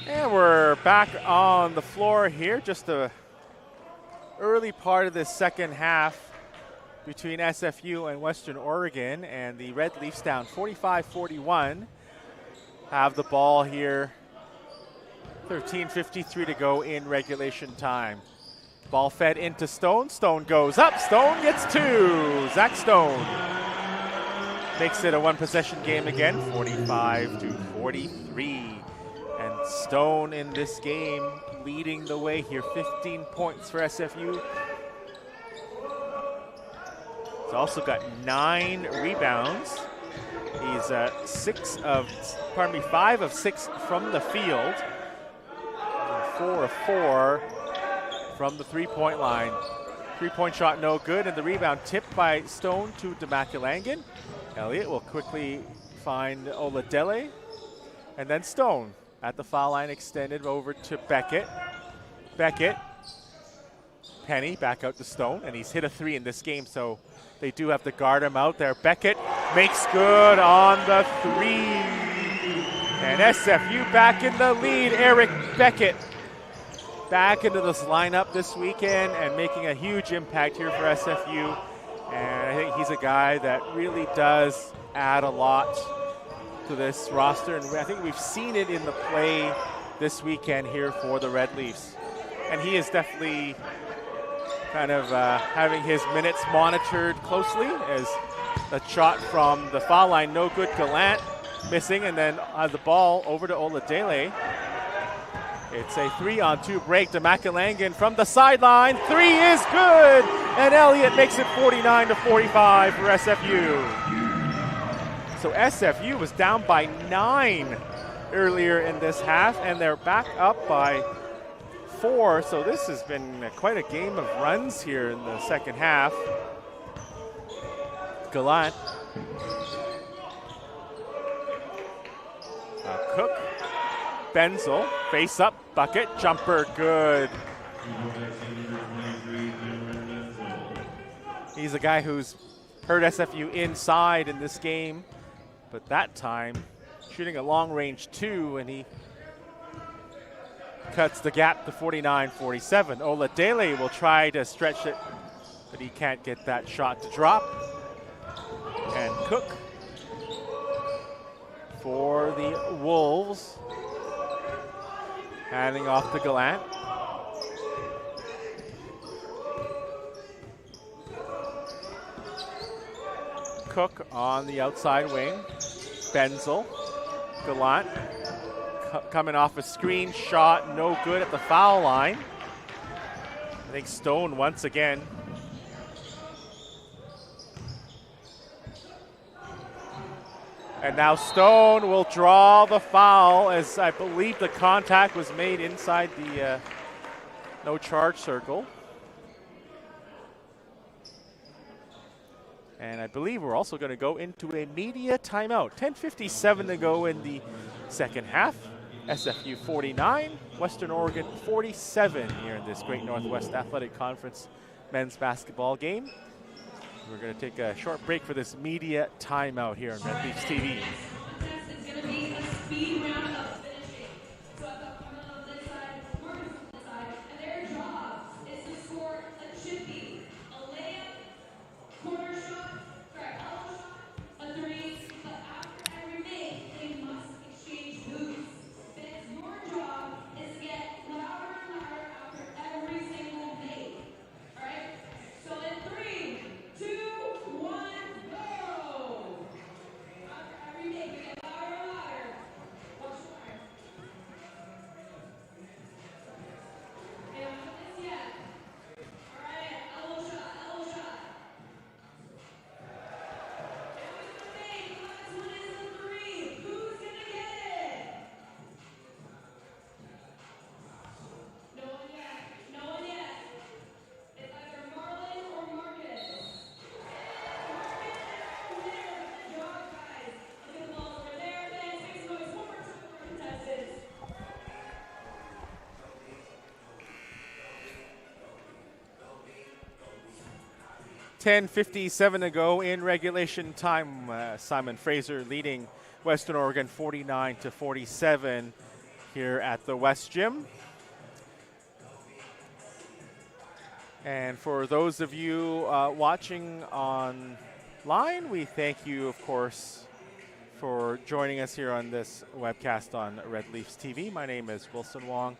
And we're back on the floor here. Just the early part of this second half between SFU and Western Oregon, and the Red Leafs down 45-41. Have the ball here. 13:53 to go in regulation time. Ball fed into Stone. Stone goes up. Stone gets two. Zach Stone makes it a one possession game again, 45-43. And Stone in this game leading the way here, 15 points for SFU. He's also got 9 rebounds. He's 5 of 6 from the field, and 4 of 4 from the three-point line. Three-point shot no good, and the rebound tipped by Stone to Demakulangan. Elliott will quickly find Oladele, and then Stone at the foul line, extended over to Beckett. Beckett Penny back out to Stone, and he's hit a 3 in this game, so they do have to guard him out there. Beckett makes good on the 3. And SFU back in the lead. Eric Beckett back into this lineup this weekend and making a huge impact here for SFU. And I think he's a guy that really does add a lot to this roster. And I think we've seen it in the play this weekend here for the Red Leafs. And he is definitely kind of having his minutes monitored closely as the shot from the foul line, no good. Gallant missing, and then the ball over to Oladele. It's a 3-on-2 break to Makalangan from the sideline. 3 is good, and Elliott makes it 49-45 for SFU. So SFU was down by 9 earlier in this half, and they're back up by 4. So this has been quite a game of runs here in the second half. Gallant. Cook. Benzel. Face up. Bucket. Jumper. Good. He's a guy who's hurt SFU inside in this game, but that time shooting a long range 2, and he cuts the gap to 49-47. Oladele will try to stretch it, but he can't get that shot to drop. And Cook for the Wolves, handing off to Gallant. Cook on the outside wing. Benzel. Gallant coming off a screen shot, no good at the foul line. I think Stone once again. And now Stone will draw the foul, as I believe the contact was made inside the no charge circle. And I believe we're also going to go into a media timeout. 10:57 to go in the second half. SFU 49, Western Oregon 47 here in this Great Northwest Athletic Conference men's basketball game. We're going to take a short break for this media timeout here on Red Leafs TV. .57 to go in regulation time. Simon Fraser leading Western Oregon 49-47 here at the West Gym. And for those of you watching online, we thank you, of course, for joining us here on this webcast on Red Leafs TV. My name is Wilson Wong,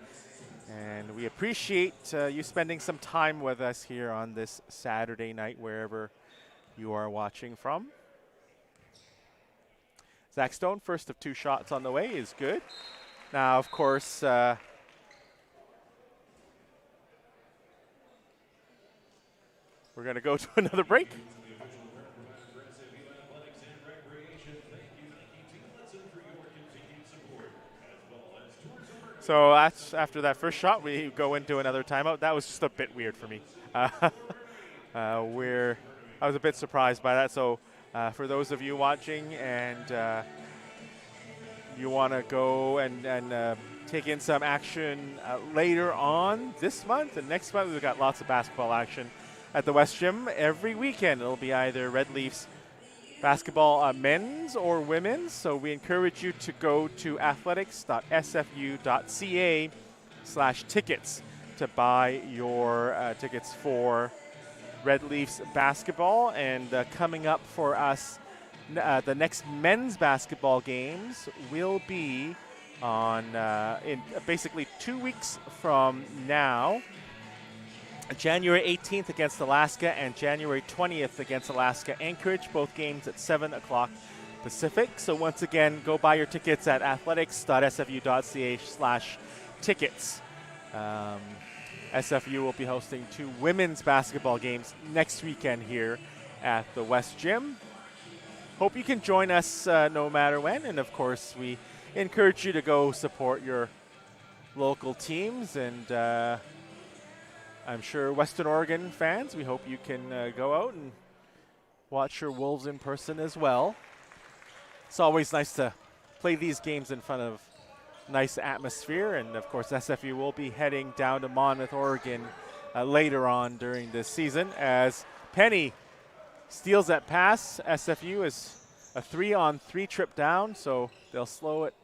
and we appreciate you spending some time with us here on this Saturday night, wherever you are watching from. Zach Stone, first of 2 shots on the way, is good. Now, of course, we're going to go to another break. So that's after that first shot, we go into another timeout. That was just a bit weird for me. I was a bit surprised by that. So for those of you watching and you want to go and take in some action later on this month and next month, we've got lots of basketball action at the West Gym every weekend. It'll be either Red Leafs basketball men's or women's. So we encourage you to go to athletics.sfu.ca/tickets to buy your tickets for Red Leafs basketball. And coming up for us, the next men's basketball games will be on in basically 2 weeks from now. January 18th against Alaska and January 20th against Alaska Anchorage, both games at 7 o'clock Pacific. So once again, go buy your tickets at athletics.sfu.ca/tickets. SFU will be hosting 2 women's basketball games next weekend here at the West Gym. Hope you can join us no matter when. And of course, we encourage you to go support your local teams. And I'm sure Western Oregon fans, we hope you can go out and watch your Wolves in person as well. It's always nice to play these games in front of nice atmosphere. And of course, SFU will be heading down to Monmouth, Oregon later on during this season as Penny steals that pass. SFU is a 3-on-3 trip down, so they'll slow it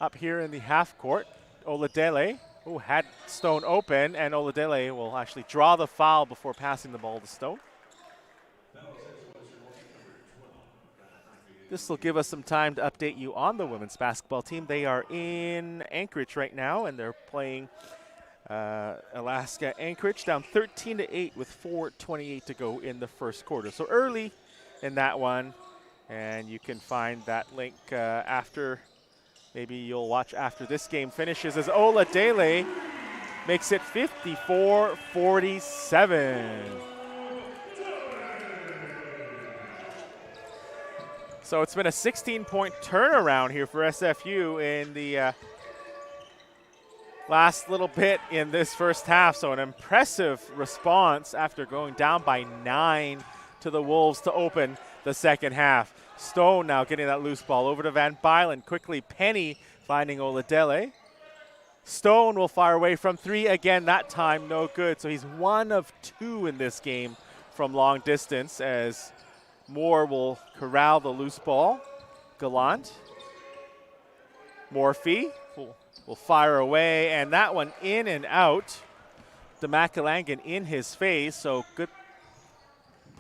up here in the half court. Oladele, who had Stone open, and Oladele will actually draw the foul before passing the ball to Stone. This will give us some time to update you on the women's basketball team. They are in Anchorage right now, and they're playing Alaska Anchorage down 13-8 with 4:28 to go in the first quarter. So early in that one, and you can find that link after. Maybe you'll watch after this game finishes as Oladele makes it 54-47. So it's been a 16-point turnaround here for SFU in the last little bit in this first half. So an impressive response after going down by 9 to the Wolves to open the second half. Stone now getting that loose ball over to Van Bylen. Quickly, Penny finding Oladele. Stone will fire away from 3 again, that time no good. So he's 1 of 2 in this game from long distance as Moore will corral the loose ball. Gallant. Morphy will fire away, and that one in and out. Demakelangan in his face, so good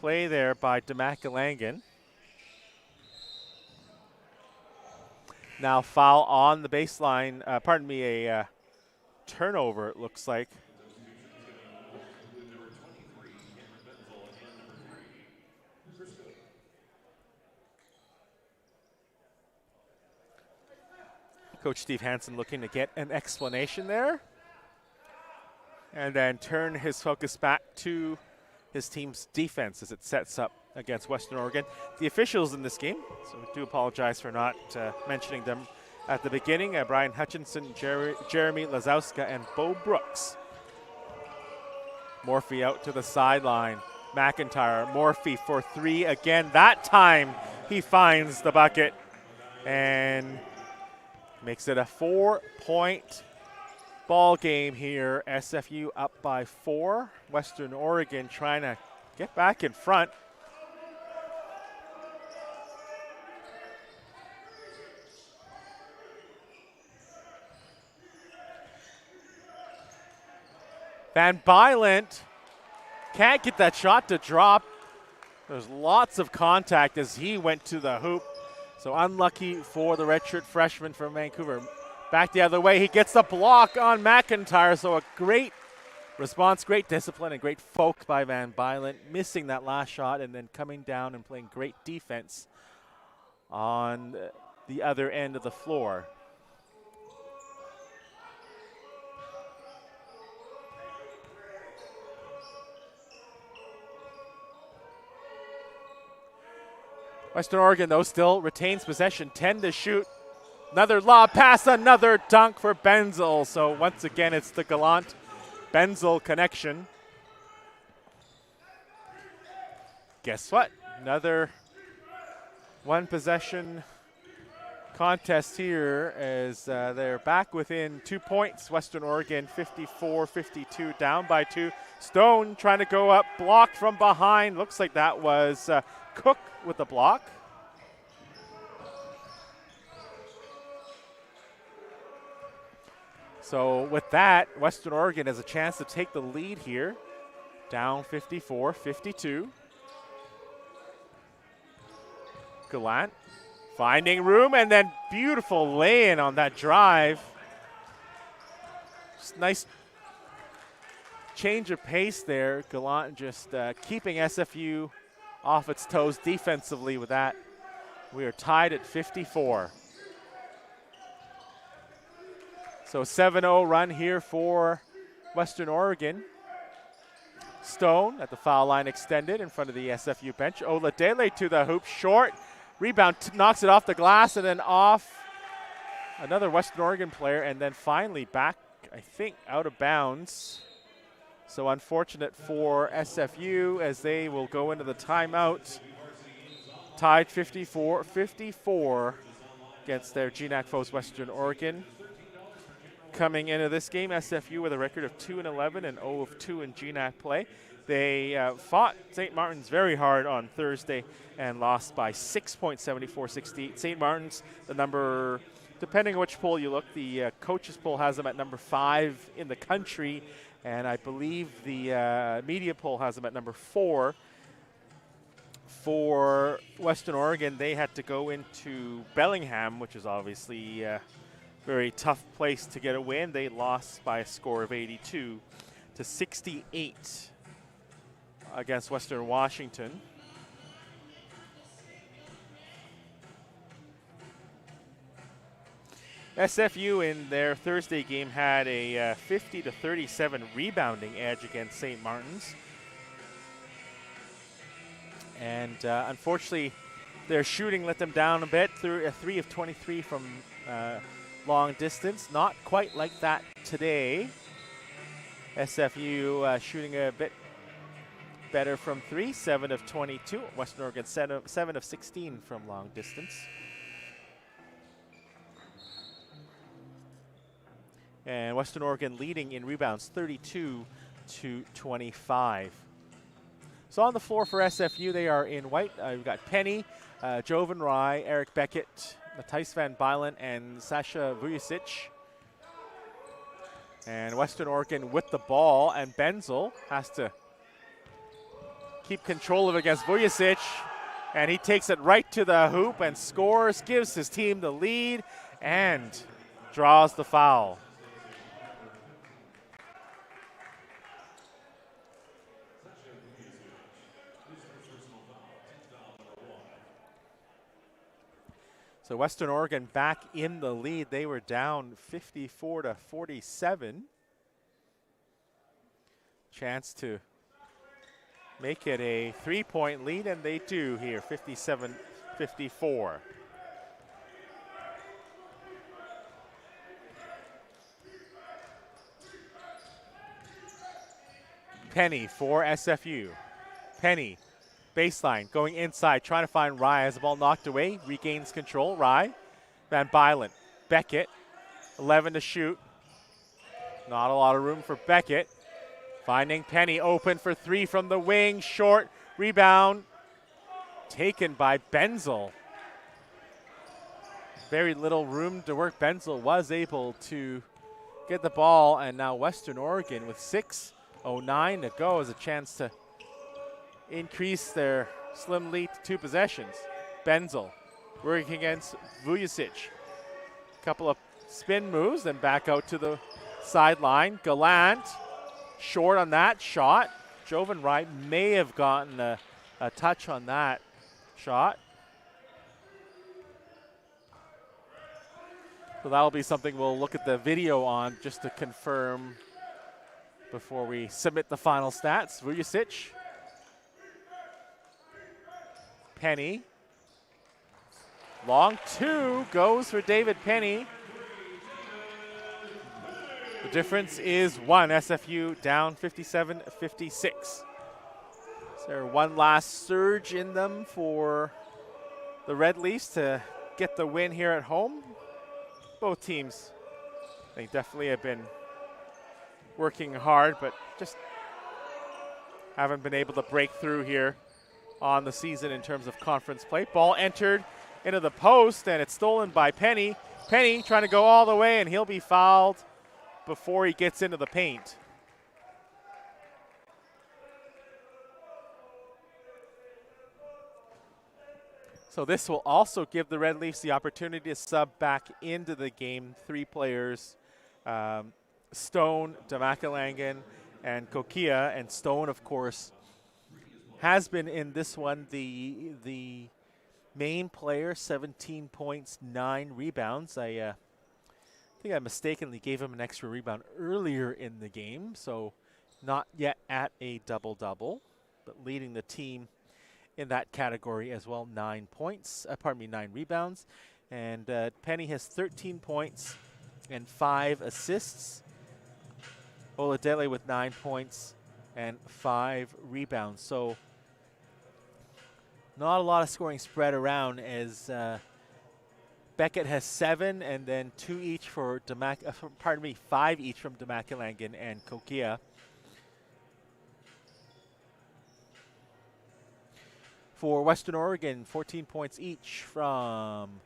play there by Demakelangan. Now foul on the baseline, a turnover it looks like. Coach Steve Hansen looking to get an explanation there. And then turn his focus back to his team's defense as it sets up against Western Oregon. The officials in this game, so we do apologize for not mentioning them at the beginning. Brian Hutchinson, Jeremy Lazowska, and Bo Brooks. Morphy out to the sideline. McIntyre, Morphy for 3 again. That time he finds the bucket and makes it a 4-point ball game here. SFU up by 4. Western Oregon trying to get back in front. Van Bylen can't get that shot to drop. There's lots of contact as he went to the hoop. So unlucky for the redshirt freshman from Vancouver. Back the other way, he gets the block on McIntyre. So a great response, great discipline, and great focus by Van Bylen. Missing that last shot and then coming down and playing great defense on the other end of the floor. Western Oregon, though, still retains possession. 10 to shoot. Another lob pass, another dunk for Benzel. So once again, it's the Gallant-Benzel connection. Guess what? Another one possession contest here as they're back within 2 points. Western Oregon 54-52, down by 2. Stone trying to go up, blocked from behind. Looks like that was Cook with the block. So with that, Western Oregon has a chance to take the lead here. Down 54-52. Gallant finding room, and then beautiful lay-in on that drive. Just nice change of pace there. Gallant just keeping SFU off its toes defensively with that. We are tied at 54. So 7-0 run here for Western Oregon. Stone at the foul line extended in front of the SFU bench. Oladele to the hoop, short. Rebound knocks it off the glass and then off another Western Oregon player, and then finally back, I think, out of bounds. So unfortunate for SFU as they will go into the timeout. Tied 54-54 against their GNAC foes Western Oregon. Coming into this game, SFU with a record of 2-11 and 0-2 in GNAC play. They fought St. Martin's very hard on Thursday and lost by 6 points, 74-68. St. Martin's, the number, depending on which poll you look, the coaches poll has them at number 5 in the country, and I believe the media poll has them at number 4. For Western Oregon, they had to go into Bellingham, which is obviously very tough place to get a win. They lost by a score of 82-68 against Western Washington. SFU in their Thursday game had a 50-37 rebounding edge against St. Martin's. And unfortunately, their shooting let them down a bit through a 3 of 23 from long distance. Not quite like that today. SFU shooting a bit better from 3, 7 of 22. Western Oregon 7 of 16 from long distance. And Western Oregon leading in rebounds 32-25. So on the floor for SFU, they are in white. We've got Penny, Jovan Rai, Eric Beckett, Matthijs van Bylen, and Sasha Vujicic. And Western Oregon with the ball, and Benzel has to keep control of it against Vujicic. And he takes it right to the hoop and scores, gives his team the lead, and draws the foul. So Western Oregon back in the lead. They were down 54-47. Chance to make it a 3-point lead, and they do here, 57-54. Penny for SFU. Penny. Baseline, going inside, trying to find Rye. Has the ball knocked away, regains control. Rye, Van Bylen, Beckett, 11 to shoot. Not a lot of room for Beckett. Finding Penny open for 3 from the wing, short, rebound, taken by Benzel. Very little room to work. Benzel was able to get the ball, and now Western Oregon with 6:09 to go has a chance to increase their slim lead to 2 possessions. Benzel working against Vujicic. Couple of spin moves, then back out to the sideline. Gallant short on that shot. Jovan Wright may have gotten a touch on that shot. So that'll be something we'll look at the video on just to confirm before we submit the final stats. Vujicic. Penny. Long 2 goes for David Penny. The difference is 1. SFU down 57-56. Is there one last surge in them for the Red Leafs to get the win here at home. Both teams, they definitely have been working hard, but just haven't been able to break through here on the season in terms of conference play. Ball entered into the post, and it's stolen by Penny. Penny trying to go all the way, and he'll be fouled before he gets into the paint. So this will also give the Red Leafs the opportunity to sub back into the game. 3 players, Stone, Damakalangan, and Kokia. And Stone, of course, has been in this one the main player, 17 points, 9 rebounds. I think I mistakenly gave him an extra rebound earlier in the game, so not yet at a double-double, but leading the team in that category as well. 9 rebounds. And Penny has 13 points and 5 assists. Oladele with 9 points and 5 rebounds. So not a lot of scoring spread around, as Beckett has 7, and then 2 each for 5 each from Damakalangan and Kokia. For Western Oregon, 14 points each from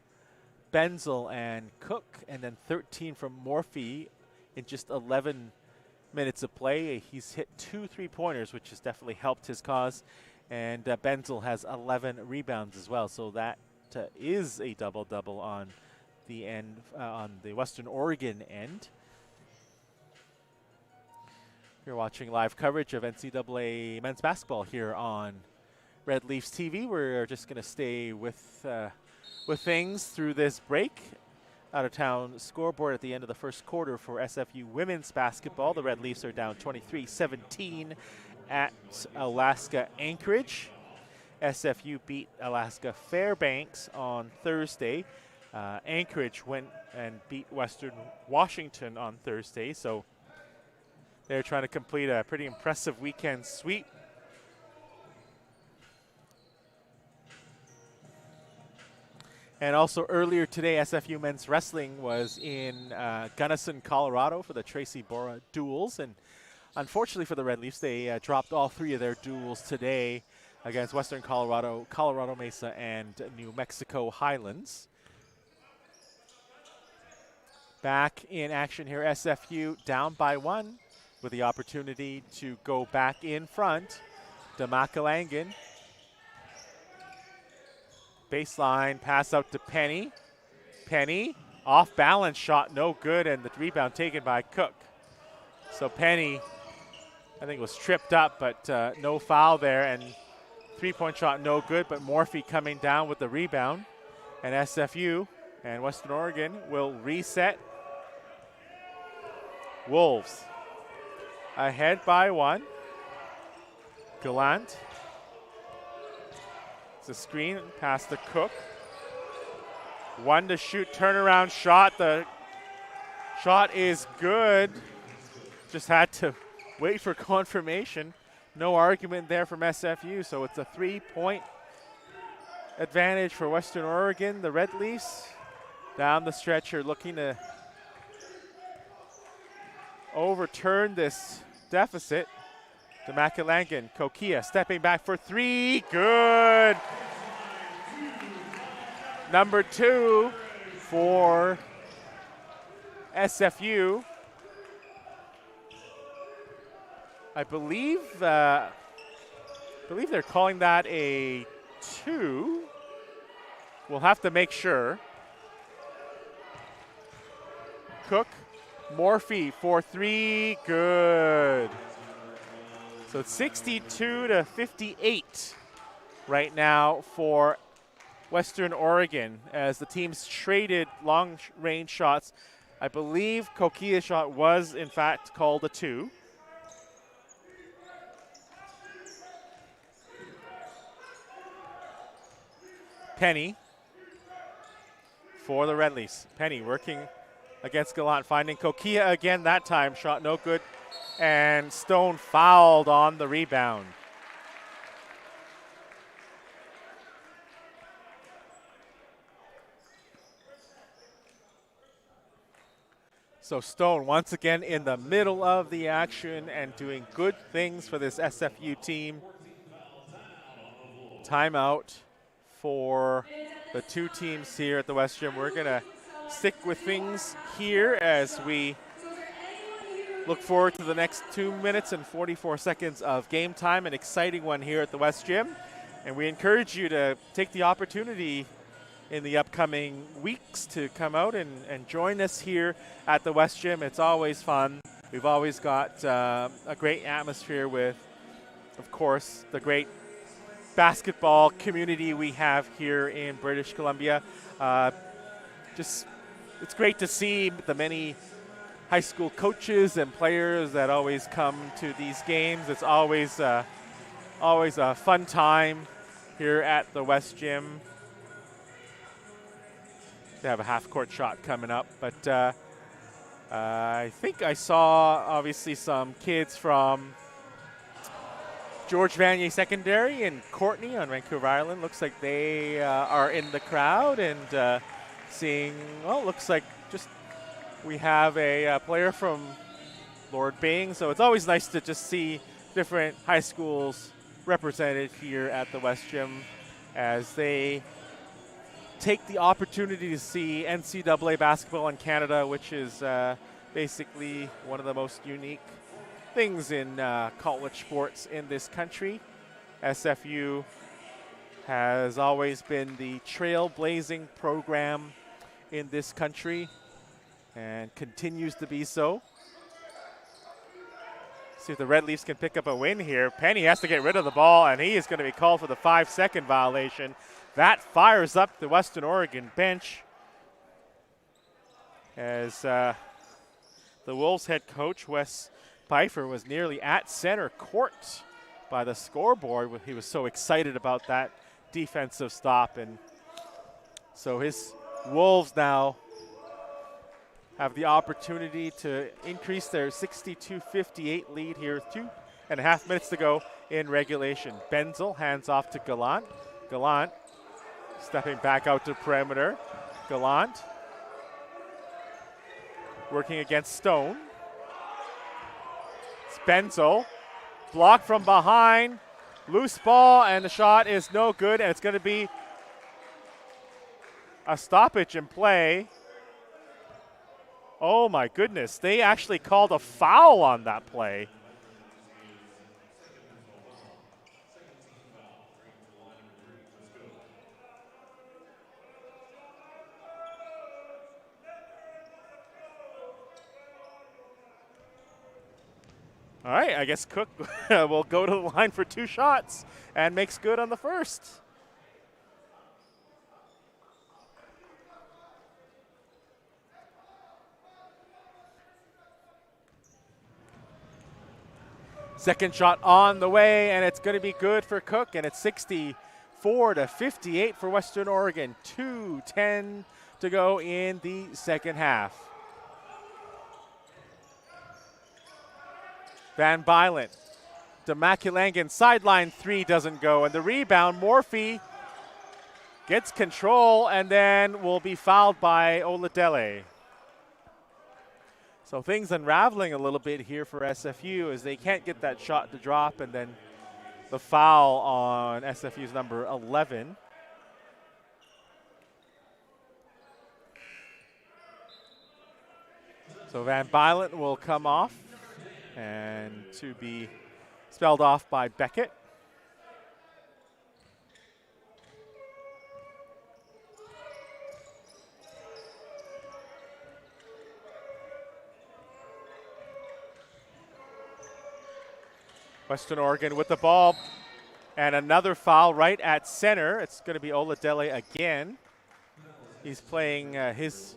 Benzel and Cook, and then 13 from Morphy in just 11 minutes of play. He's hit 2 3-pointers, which has definitely helped his cause. And Benzel has 11 rebounds as well. So that is a double-double on the end, on the Western Oregon end. You're watching live coverage of NCAA men's basketball here on Red Leafs TV. We're just going to stay with things through this break. Out-of-town scoreboard at the end of the first quarter for SFU women's basketball. The Red Leafs are down 23-17 at Alaska Anchorage. SFU beat Alaska Fairbanks on Thursday. Anchorage went and beat Western Washington on Thursday, so they're trying to complete a pretty impressive weekend sweep. And also earlier today, SFU men's wrestling was in Gunnison, Colorado for the Tracy Bora duels. And unfortunately for the Red Leafs, they dropped all 3 of their duels today against Western Colorado, Colorado Mesa, and New Mexico Highlands. Back in action here, SFU down by 1 with the opportunity to go back in front. Damakalangan. Baseline pass out to Penny. Penny, off balance shot, no good, and the rebound taken by Cook. So Penny, I think, was tripped up, but no foul there, and 3-point shot no good, but Morphy coming down with the rebound. And SFU and Western Oregon will reset. Wolves ahead by 1. Gallant. It's a screen past the Cook. 1 to shoot, turnaround shot. The shot is good. Just had to wait for confirmation. No argument there from SFU, so it's a 3-point advantage for Western Oregon. The Red Leafs down the stretch here looking to overturn this deficit. Damakalangan, Kokia stepping back for 3, good. Number 2 for SFU. I believe they're calling that a 2. We'll have to make sure. Cook, Morphy for 3, good. So it's 62-58 right now for Western Oregon as the teams traded long-range shots. I believe Kokia's shot was, in fact, called a 2. Penny for the Red Leafs. Penny working against Gallant, finding Kokia again that time. Shot no good. And Stone fouled on the rebound. So Stone once again in the middle of the action and doing good things for this SFU team. Timeout for the two teams here at the West Gym. We're going to stick with things here as we look forward to the next 2 minutes and 44 seconds of game time, an exciting one here at the West Gym. And we encourage you to take the opportunity in the upcoming weeks to come out and join us here at the West Gym. It's always fun. We've always got a great atmosphere with, of course, the great basketball community we have here in British Columbia. It's great to see the many high school coaches and players that always come to these games. It's always a fun time here at the West Gym. They have a half-court shot coming up, but I think I saw obviously some kids from George Vanier Secondary and Courtney on Vancouver Island. Looks like they are in the crowd and seeing, well, looks like just we have a player from Lord Byng. So it's always nice to just see different high schools represented here at the West Gym as they take the opportunity to see NCAA basketball in Canada, which is basically one of the most unique things in college sports in this country. SFU has always been the trailblazing program in this country and continues to be so. See if the Red Leafs can pick up a win here. Penny has to get rid of the ball, and he is going to be called for the 5-second violation. That fires up the Western Oregon bench as the Wolves head coach, Wes Pfeiffer, was nearly at center court by the scoreboard. He was so excited about that defensive stop. And so his Wolves now have the opportunity to increase their 62-58 lead here with 2.5 minutes to go in regulation. Benzel hands off to Gallant. Gallant stepping back out to perimeter. Gallant working against Stone. It's Benzel. Blocked from behind. Loose ball, and the shot is no good, and it's going to be a stoppage in play. Oh my goodness, they actually called a foul on that play. All right, I guess Cook will go to the line for 2 shots and makes good on the first. Second shot on the way, and it's going to be good for Cook, and it's 64-58 for Western Oregon. 2:10 to go in the second half. Van Bylen to Maculangan, sideline 3 doesn't go, and the rebound, Morphy gets control and then will be fouled by Oladele. So things unraveling a little bit here for SFU as they can't get that shot to drop, and then the foul on SFU's number 11. So Van Bylen will come off and to be spelled off by Beckett. Western Oregon with the ball, and another foul right at center. It's going to be Oladele again. He's playing his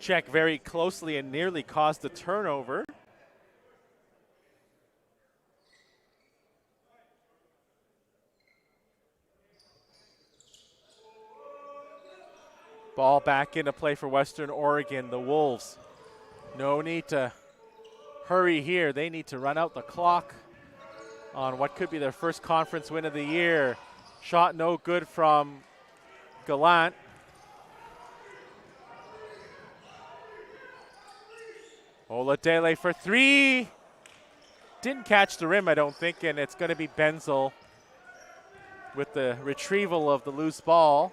check very closely and nearly caused a turnover. Ball back into play for Western Oregon. The Wolves, no need to hurry here. They need to run out the clock on what could be their first conference win of the year. Shot no good from Gallant. Oladele for three. Didn't catch the rim, I don't think, and it's going to be Benzel with the retrieval of the loose ball.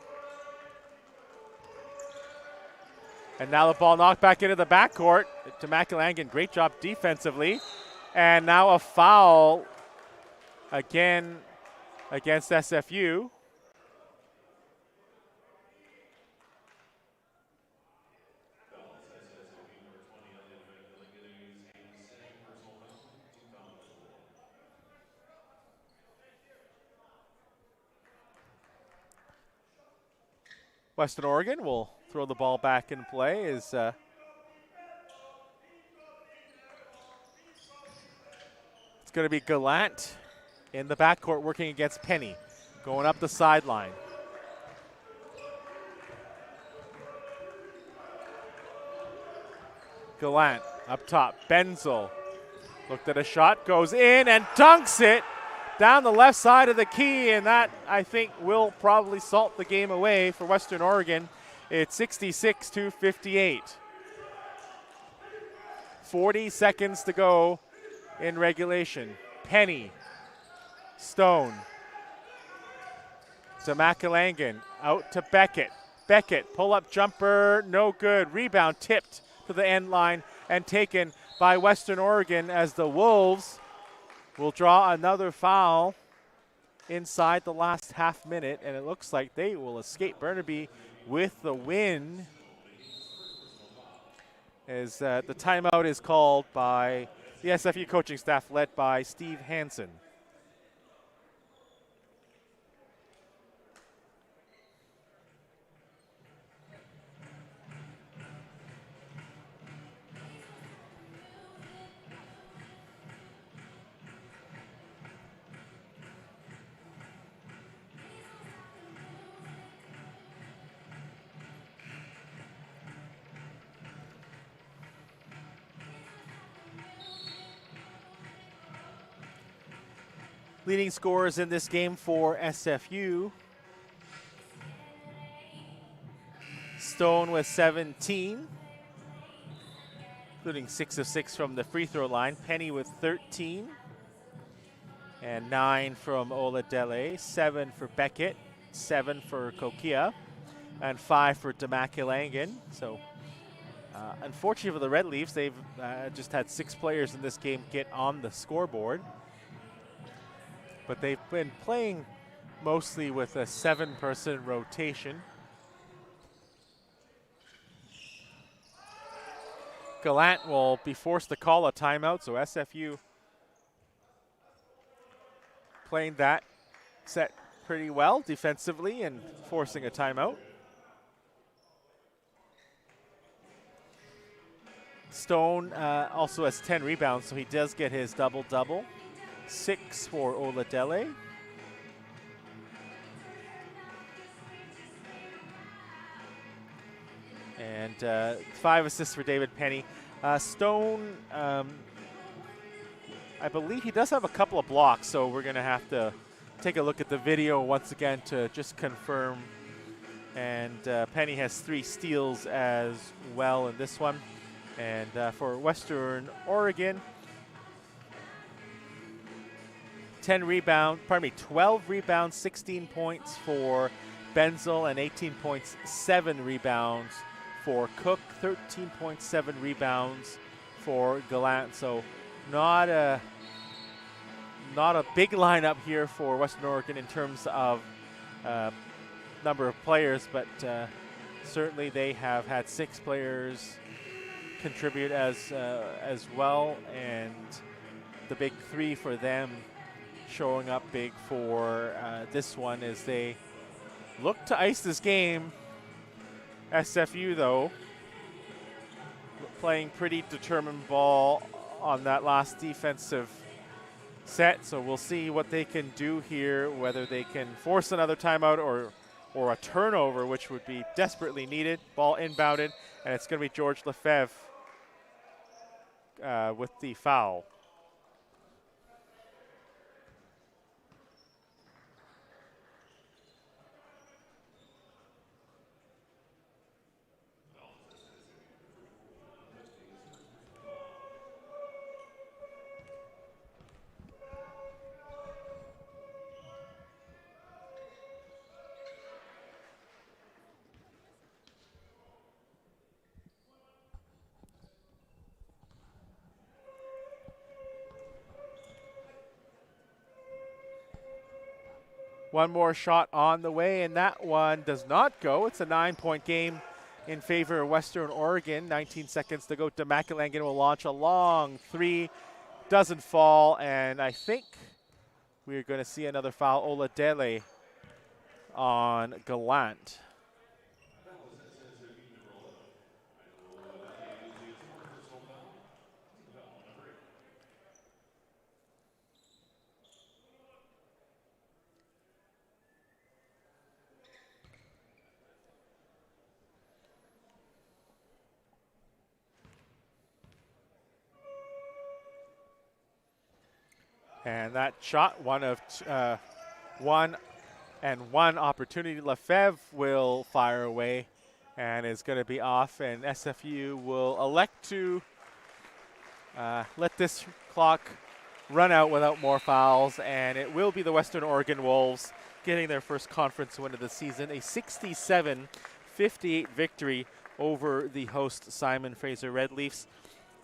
And now the ball knocked back into the backcourt to Makalangan. Great job defensively. And now a foul again against SFU. Western Oregon will throw the ball back in play as it's going to be Gallant in the backcourt working against Penny, going up the sideline. Gallant up top. Benzel looked at a shot, goes in and dunks it down the left side of the key, and that, I think, will probably salt the game away for Western Oregon. It's 66-58. 40 seconds to go in regulation. Penny, Stone, to Makalangan, out to Beckett. Beckett, pull-up jumper, no good. Rebound tipped to the end line and taken by Western Oregon as the Wolves will draw another foul inside the last half minute, and it looks like they will escape Burnaby with the win as the timeout is called by the SFU coaching staff led by Steve Hansen. Leading scorers in this game for SFU. Stone with 17, including 6 of 6 from the free throw line. Penny with 13, and 9 from Oladele. 7 for Beckett, 7 for Kokia, and 5 for Demakilangan. So unfortunately for the Red Leafs, they've just had 6 players in this game get on the scoreboard. But they've been playing mostly with a 7-person rotation. Gallant will be forced to call a timeout, so SFU playing that set pretty well defensively and forcing a timeout. Stone also has 10 rebounds, so he does get his double-double. 6 for Oladele. And 5 assists for David Penny. Stone, I believe he does have a couple of blocks, so we're going to have to take a look at the video once again to just confirm. And Penny has 3 steals as well in this one. And for Western Oregon, 12 rebounds, 16 points for Benzel, and 18.7 rebounds for Cook, 13.7 rebounds for Gallant. So not a big lineup here for Western Oregon in terms of number of players, but certainly they have had 6 players contribute as well, and the big 3 for them showing up big for this one as they look to ice this game. SFU, though, playing pretty determined ball on that last defensive set, so we'll see what they can do here, whether they can force another timeout or a turnover, which would be desperately needed. Ball inbounded, and it's going to be George Lefebvre with the foul. One more shot on the way, and that one does not go. It's a 9-point game in favor of Western Oregon. 19 seconds to go. Demakelangan will launch a long three. Doesn't fall, and I think we're going to see another foul. Oladele on Gallant. And that shot, one opportunity. Lefebvre will fire away and is going to be off, and SFU will elect to let this clock run out without more fouls, and it will be the Western Oregon Wolves getting their first conference win of the season, a 67-58 victory over the host Simon Fraser Red Leafs.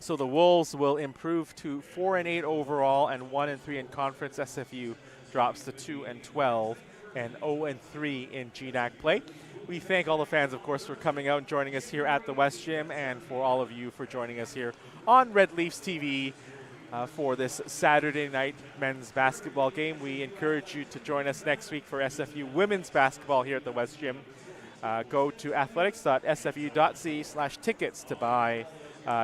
So the Wolves will improve to 4-8 overall and 1-3 in conference. SFU drops to 2-12 and 0-3 in GNAC play. We thank all the fans, of course, for coming out and joining us here at the West Gym, and for all of you for joining us here on Red Leafs TV for this Saturday night men's basketball game. We encourage you to join us next week for SFU women's basketball here at the West Gym. Go to athletics.sfu.ca/tickets to buy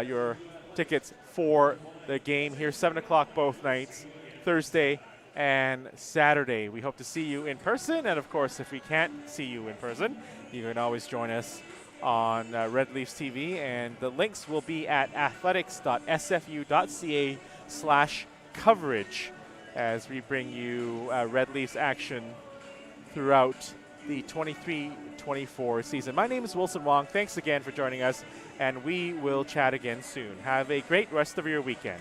your tickets for the game here, 7 o'clock both nights, Thursday and Saturday. We hope to see you in person, and of course, if we can't see you in person, you can always join us on Red Leafs TV, and the links will be at athletics.sfu.ca/coverage as we bring you Red Leafs action throughout the 23-24 season. My name is Wilson Wong. Thanks again for joining us, and we will chat again soon. Have a great rest of your weekend.